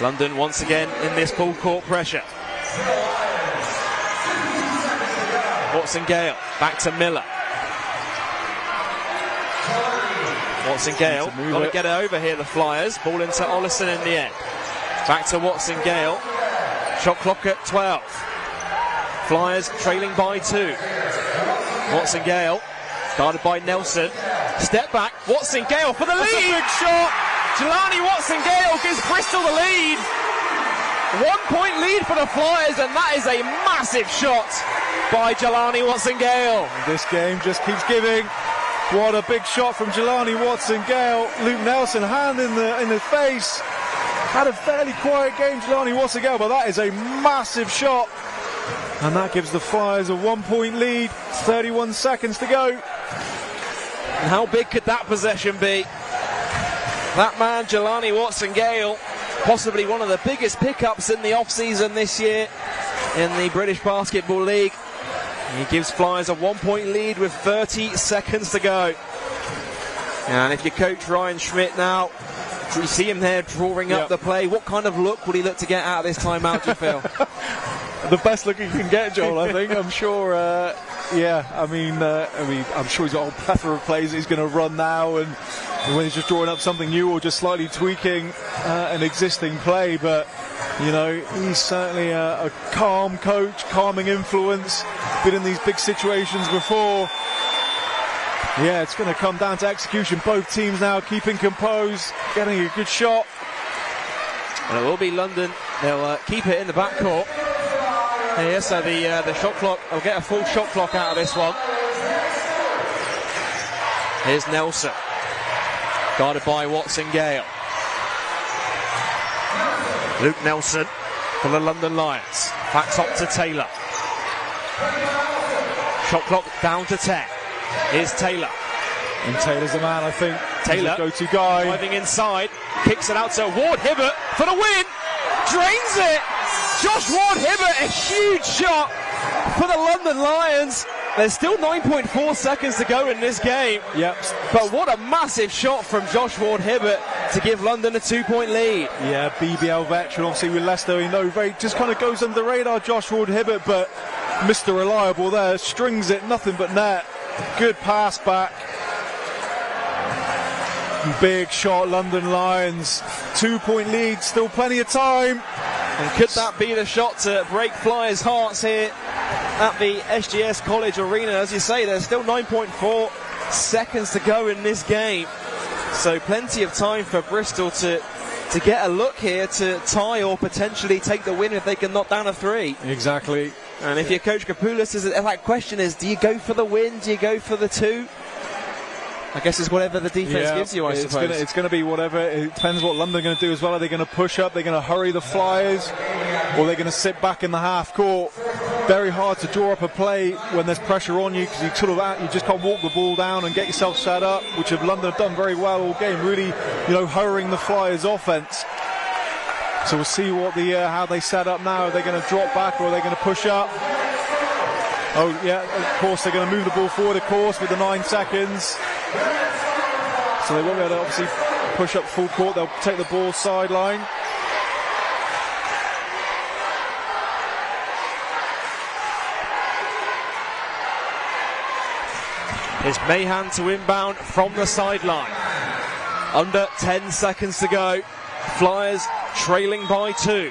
London once again in this full court pressure. Watson-Gale back to Miller. Watson-Gale got to get it over here, the Flyers. Ball into Olison in the end. Back to Watson-Gale. Shot clock at 12. Flyers trailing by 2. Watson-Gale guarded by Nelson. Step back. Watson-Gale for the lead. That's a big shot. Jelani Watson-Gale gives Bristol the lead. 1-point lead for the Flyers, and that is a massive shot by Jelani Watson-Gale. This game just keeps giving. What a big shot from Jelani Watson-Gale. Luke Nelson, hand in the face. Had a fairly quiet game, Jelani Watson-Gale, but that is a massive shot. And that gives the Flyers a 1-point lead. 31 seconds to go. And how big could that possession be? That man, Jelani Watson-Gale, possibly one of the biggest pickups in the off-season this year in the British Basketball League. He gives Flyers a 1-point lead with 30 seconds to go. And if you coach Ryan Schmidt now, You see him there drawing up the play. What kind of look would he look to get out of this timeout, do you feel? The best look he can get, Joel, I think. I'm sure, I'm sure he's got a whole plethora of plays that he's going to run now, and when he's just drawing up something new or just slightly tweaking an existing play. But, he's certainly a calm coach, calming influence, been in these big situations before. Yeah, it's going to come down to execution. Both teams now keeping composed, getting a good shot. And it will be London. They'll keep it in the backcourt. Here, so the shot clock, they'll get a full shot clock out of this one. Here's Nelson, guarded by Watson Gale. Luke Nelson for the London Lions. Backs up to Taylor. Shot clock down to 10. Here's Taylor. And Taylor's the man, I think. Taylor, go-to guy. Driving inside, kicks it out to Ward Hibbert for the win. Drains it. Josh Ward Hibbert, a huge shot for the London Lions. There's still 9.4 seconds to go in this game. Yep. But what a massive shot from Josh Ward Hibbert to give London a 2-point lead. Yeah, BBL veteran, obviously with Leicester, just kind of goes under the radar, Josh Ward Hibbert, but Mr. Reliable there, strings it, nothing but net. Good pass back. Big shot, London Lions. 2-point lead, still plenty of time. And could that be the shot to break Flyers' hearts here at the SGS College Arena? As you say, there's still 9.4 seconds to go in this game. So plenty of time for Bristol to get a look here to tie or potentially take the win if they can knock down a 3. Exactly. And if you're Coach Kapoulis, that question is, do you go for the win? Do you go for the 2? I guess it's whatever the defense gives you, I suppose. It's going to be whatever. It depends what London are going to do as well. Are they going to push up? They're going to hurry the Flyers? Or are they going to sit back in the half court? Very hard to draw up a play when there's pressure on you, because you just can't walk the ball down and get yourself set up, which London have done very well all game, really, hurrying the Flyers' offense. So we'll see what how they set up now. Are they going to drop back or are they going to push up? Oh yeah, of course they're going to move the ball forward, of course, with the 9 seconds. So they won't be able to obviously push up full court. They'll take the ball sideline. It's Mahan to inbound from the sideline. Under 10 seconds to go. Flyers trailing by 2.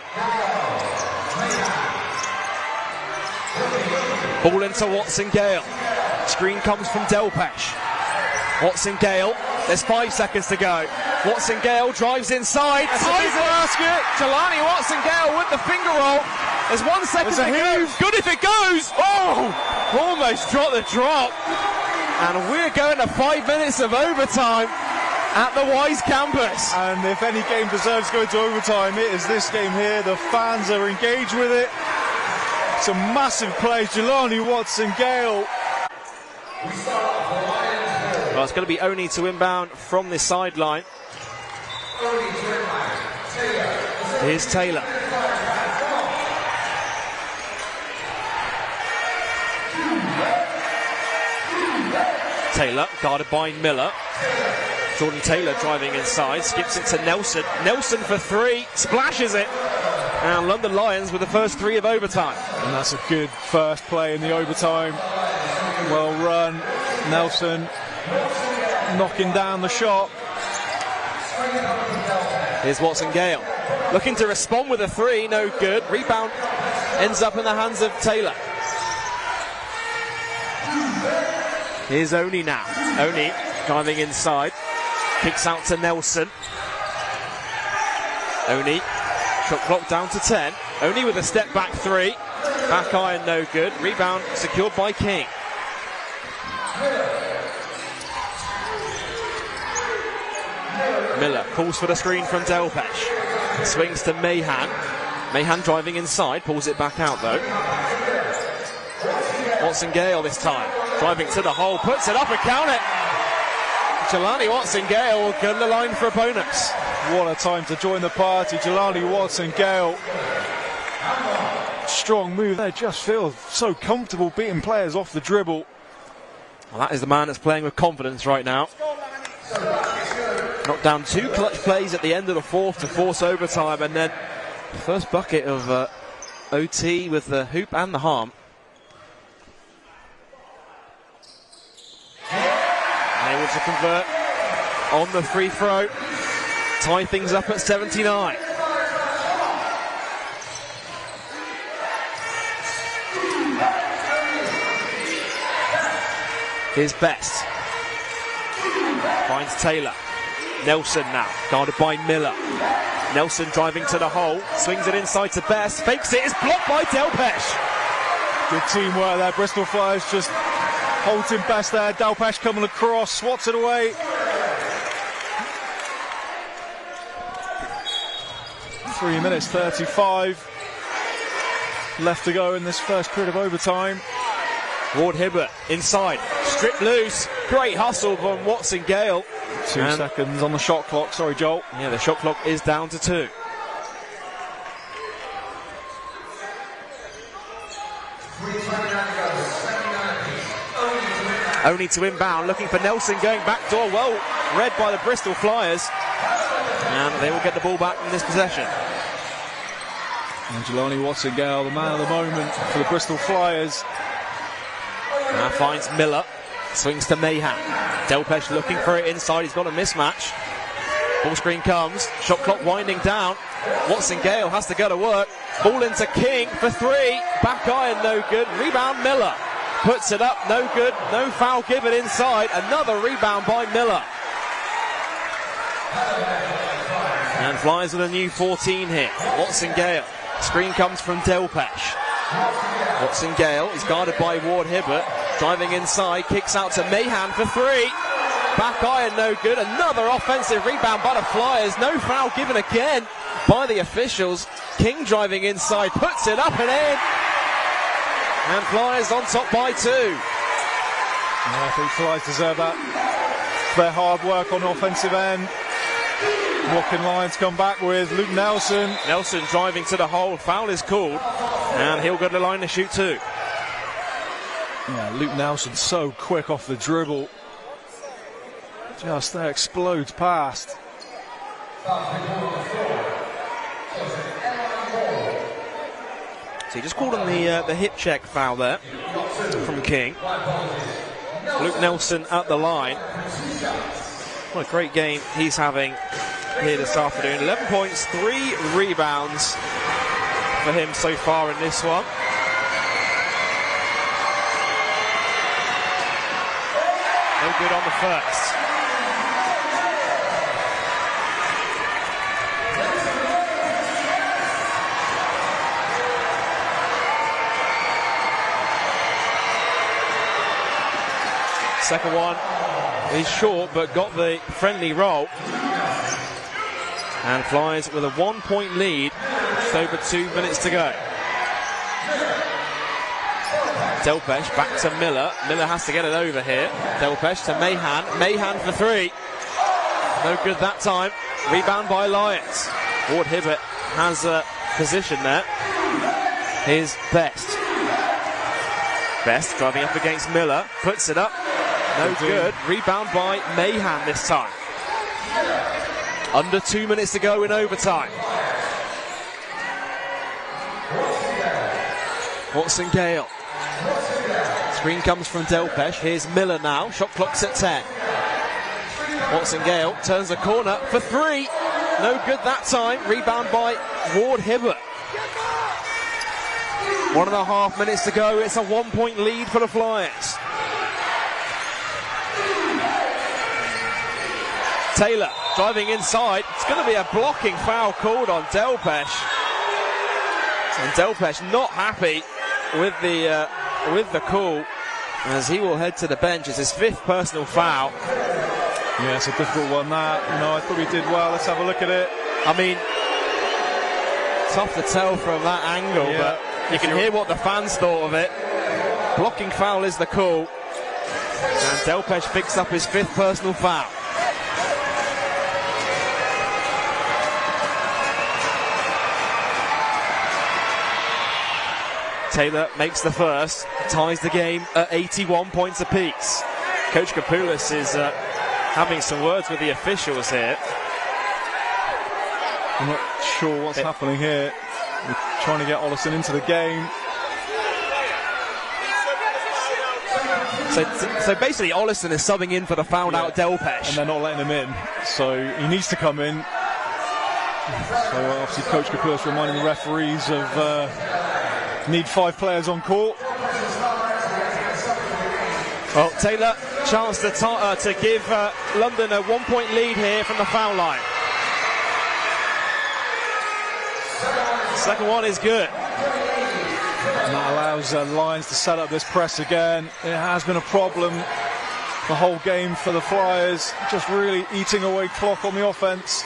Ball into Watson Gale. Screen comes from Delpesh. Watson Gale. There's 5 seconds to go. Watson Gale drives inside. Ties it. Basket. Jelani Watson Gale with the finger roll. There's 1 second to go. Good if it goes. Oh! Almost dropped the drop. And we're going to 5 minutes of overtime at the Wise campus. And if any game deserves going to overtime, it is this game here. The fans are engaged with it. Some massive plays. Jelani Watson Gale. Well, it's going to be Oni to inbound from this sideline. Here's Taylor. Taylor, guarded by Miller. Jordan Taylor driving inside, skips it to Nelson. Nelson for 3, splashes it. And London Lions with the first 3 of overtime. And that's a good first play in the overtime. Well run. Nelson knocking down the shot. Here's Watson Gale. Looking to respond with a 3, no good. Rebound ends up in the hands of Taylor. Here's Oni now. Oni driving inside. Kicks out to Nelson. Oni. Shot clock down to 10. Oni with a step back 3. Back iron no good. Rebound secured by King. Miller calls for the screen from Delpesh. Swings to Mahan. Mahan driving inside. Pulls it back out though. Watson Gale this time. Driving to the hole. Puts it up and count it. Jelani Watson Gale will go to the line for a bonus. What a time to join the party. Jelani Watson Gale. Strong move there. Just feels so comfortable beating players off the dribble. Well, that is the man that's playing with confidence right now. Knocked down 2 clutch plays at the end of the fourth to force overtime, and then first bucket of OT with the hoop and the harm. Able to convert on the free throw, tie things up at 79. Here's Best. Finds Taylor. Nelson now, guarded by Miller. Nelson driving to the hole, swings it inside to Best, fakes it, is blocked by Delpesh. Good teamwork there. Bristol Flyers just holds him Best there. Delpesh coming across, swats it away. 3 minutes 35 left to go in this first period of overtime. Ward Hibbert inside, stripped loose, great hustle from Watson Gale. 2 seconds on the shot clock, sorry Joel. Yeah, the shot clock is down to 2. Only to inbound, looking for Nelson, going back door, well read by the Bristol Flyers. And they will get the ball back in this possession. Angelani Watson Gale, the man of the moment for the Bristol Flyers. Now finds Miller, swings to Mahan. Delpesh looking for it inside, he's got a mismatch. Ball screen comes, shot clock winding down. Watson Gale has to go to work. Ball into King for 3. Back iron, no good. Rebound Miller. Puts it up, no good. No foul given inside. Another rebound by Miller. And Flyers with a new 14 here. Watson Gale. Screen comes from Delpesh. Watson Gale is guarded by Ward Hibbert. Driving inside, kicks out to Mahan for 3. Back iron, no good. Another offensive rebound by the Flyers. No foul given again by the officials. King driving inside, puts it up and in. And Flyers on top by 2. I think Flyers deserve that. Their hard work on the offensive end. Walking Lions come back with Luke Nelson. Nelson driving to the hole. Foul is called. And he'll go to the line to shoot 2. Yeah, Luke Nelson so quick off the dribble. Just there explodes past. So he just called on the hip check foul there from King. Luke Nelson at the line. What a great game he's having here this afternoon. 11 points, 3 rebounds for him so far in this one. No good on the first. Second one is short, but got the friendly roll. And Flyers with a 1-point lead. Just over 2 minutes to go. Delpesh back to Miller. Miller has to get it over here. Delpesh to Mahan. Mahan for 3. No good that time. Rebound by Lions. Ward Hibbert has a position there. Here's Best. Best driving up against Miller. Puts it up. No good. Rebound by Mahan this time. Under 2 minutes to go in overtime. Watson Gale. Screen comes from Delpesh. Here's Miller now. Shot clock's at 10. Watson Gale turns the corner for 3. No good that time. Rebound by Ward Hibbert. 1.5 minutes to go. It's a 1-point lead for the Flyers. Taylor driving inside. It's going to be a blocking foul called on Delpesh. And Delpesh not happy with the call, as he will head to the bench. It's his 5th personal foul. Yeah, it's a difficult one that. I thought he did well. Let's have a look at it. I mean, tough to tell from that angle, but you can hear what the fans thought of it. Blocking foul is the call. And Delpesh picks up his 5th personal foul. Taylor makes the first, ties the game at 81 points apiece. Coach Kapoulis is having some words with the officials here. I'm not sure what's happening here. We're trying to get Olison into the game. So basically, Olison is subbing in for the fouled out Delpesh. And they're not letting him in. So he needs to come in. So obviously Coach Kapur's reminding the referees of need 5 players on court. Well, Taylor, chance to give London a 1-point lead here from the foul line. Second one is good. And that allows Lions to set up this press again. It has been a problem the whole game for the Flyers, just really eating away clock on the offense.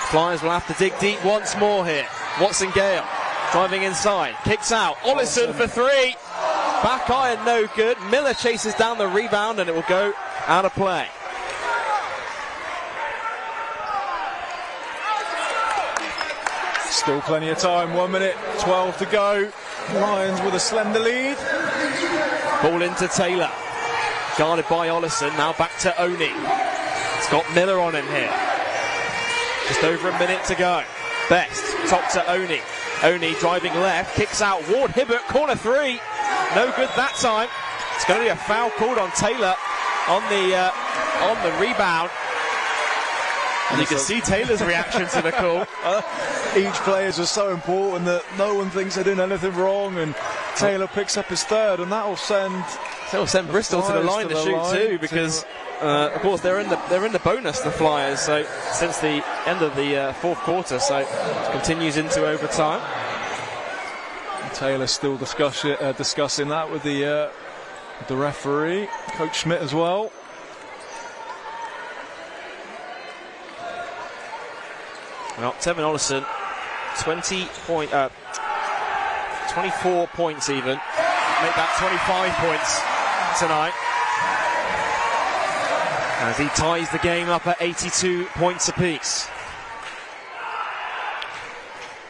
Flyers will have to dig deep once more here. Watson Gale driving inside, kicks out. Olison for 3. Back iron, no good. Miller chases down the rebound and it will go out of play. Still plenty of time, 1 minute, 12 to go. Lions with a slender lead. Ball into Taylor. Guarded by Olison, now back to Oni. It's got Miller on him here. Just over a minute to go. Best, top to Oni. Oni driving left, kicks out. Ward Hibbert, corner 3. No good that time. It's going to be a foul called on Taylor on the rebound. And you can see Taylor's reaction to the call. Each players are so important that no one thinks they're doing anything wrong, and Taylor picks up his 3rd, and that will send Bristol to the line to shoot too, because of course they're in the bonus, the Flyers. So since the end of the 4th quarter, so it continues into overtime. Taylor still discussing that with the referee, Coach Schmidt as well. Well, Tevin Olison, 24 points even. Make that 25 points tonight. As he ties the game up at 82 points apiece.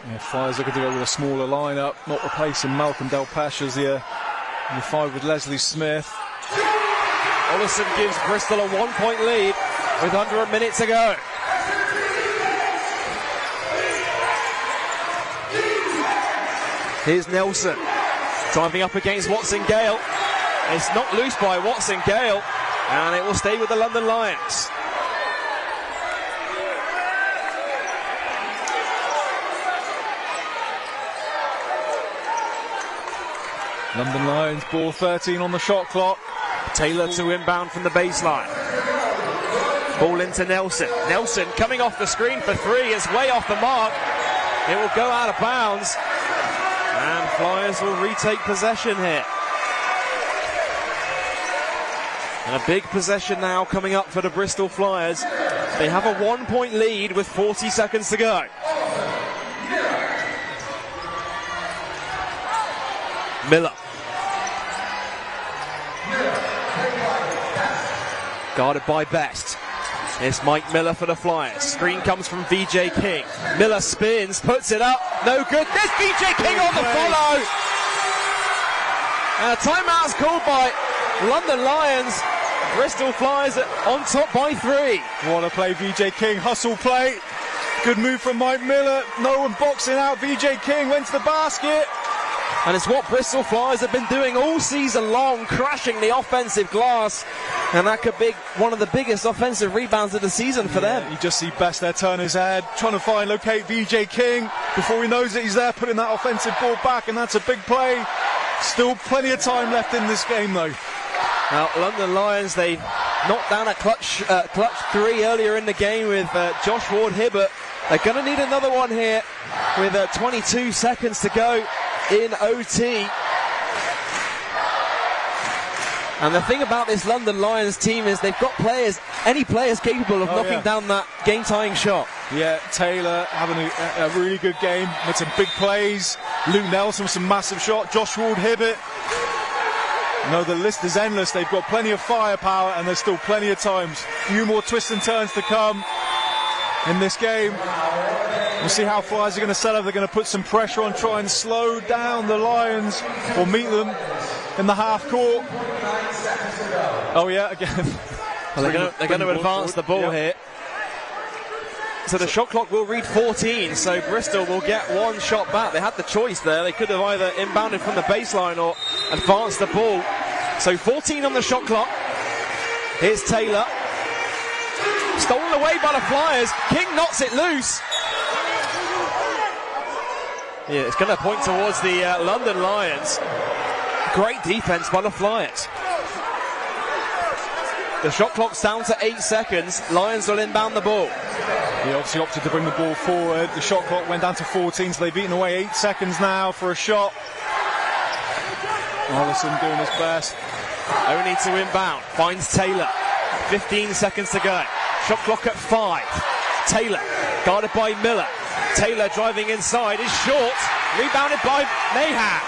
Yeah, Flyers looking to go with a smaller lineup, not replacing Malcolm Delpesh as the 5 with Leslie Smith. Olison gives Bristol a 1-point lead with under a minute to go. Here's Nelson driving up against Watson Gale. It's knocked loose by Watson Gale, and it will stay with the London Lions. London Lions, ball 13 on the shot clock. Taylor to inbound from the baseline. Ball into Nelson. Nelson coming off the screen for 3 is way off the mark. It will go out of bounds. And Flyers will retake possession here. And a big possession now coming up for the Bristol Flyers. They have a 1-point lead with 40 seconds to go. Miller. Guarded by Best. It's Mike Miller for the Flyers. Screen comes from VJ King. Miller spins, puts it up. No good. There's VJ King on the follow. And a timeout's called by London Lions. Bristol Flyers on top by 3. What a play, VJ King. Hustle play. Good move from Mike Miller. No one boxing out. VJ King went to the basket. And it's what Bristol Flyers have been doing all season long, crashing the offensive glass. And that could be one of the biggest offensive rebounds of the season for them. You just see Best there turn his head, trying to locate VJ King. Before he knows it, he's there putting that offensive ball back, and that's a big play. Still plenty of time left in this game, though. Now, London Lions, they knocked down a clutch 3 earlier in the game with Josh Ward Hibbert. They're going to need another one here with 22 seconds to go in OT. And the thing about this London Lions team is they've got any players capable of knocking down that game-tying shot. Yeah, Taylor having a really good game, made some big plays. Luke Nelson with some massive shot. Josh Ward Hibbert. No, the list is endless. They've got plenty of firepower, and there's still plenty of times. A few more twists and turns to come in this game. We'll see how Flyers are going to set up. They're going to put some pressure on, try and slow down the Lions, or meet them in the half court. Oh yeah, again. Well, they're going to advance the ball here. So the shot clock will read 14, so Bristol will get one shot back. They had the choice there. They could have either inbounded from the baseline or advanced the ball. So 14 on the shot clock. Here's Taylor. Stolen away by the Flyers. King knocks it loose. Yeah, it's going to point towards the London Lions. Great defense by the Flyers. The shot clock's down to 8 seconds. Lions will inbound the ball. He obviously opted to bring the ball forward. The shot clock went down to 14, so they've eaten away 8 seconds now for a shot. Olison doing his best. Only to inbound. Finds Taylor. 15 seconds to go. Shot clock at 5. Taylor, guarded by Miller. Taylor driving inside is short. Rebounded by Mahan.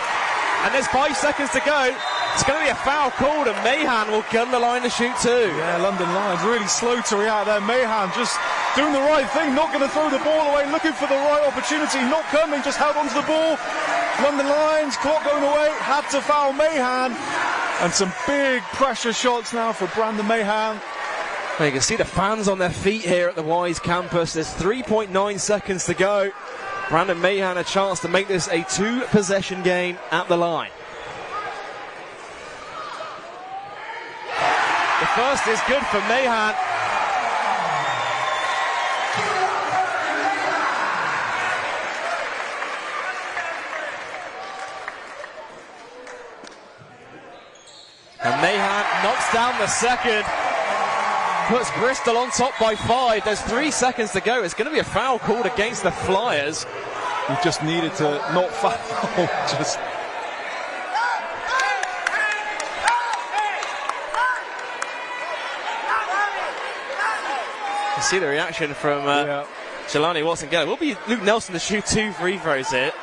And there's 5 seconds to go. It's going to be a foul called, and Mahan will gun the line to shoot too. Yeah, London Lions really slow to react there. Mahan just doing the right thing, not going to throw the ball away, looking for the right opportunity, not coming, just held onto the ball. London Lions, clock going away, had to foul Mahan. And some big pressure shots now for Brandon Mahan. Well, you can see the fans on their feet here at the Wise campus. There's 3.9 seconds to go. Brandon Mahan a chance to make this a 2-possession game at the line. The first is good for Mahan. And Mahan knocks down the second. Puts Bristol on top by 5. There's 3 seconds to go. It's going to be a foul called against the Flyers. He just needed to not foul. Just. You see the reaction from Jelani Watson-Geller. Will be Luke Nelson to shoot 2 free throws here.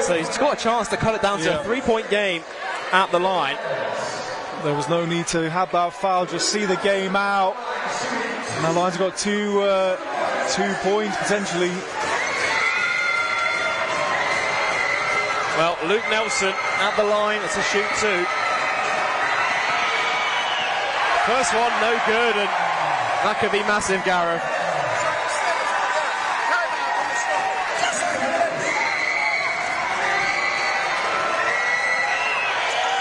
So he's got a chance to cut it down to a 3-point game at the line. There was no need to have that foul, just see the game out. And the Lions have got 2 points potentially. Well, Luke Nelson at the line to shoot 2. First one, no good, and that could be massive, Gareth.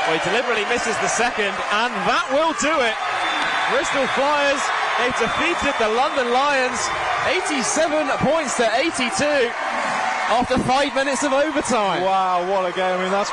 Well, he deliberately misses the second, and that will do it. Bristol Flyers, they've defeated the London Lions 87 points to 82 after 5 minutes of overtime. Wow, what a game. I mean, that's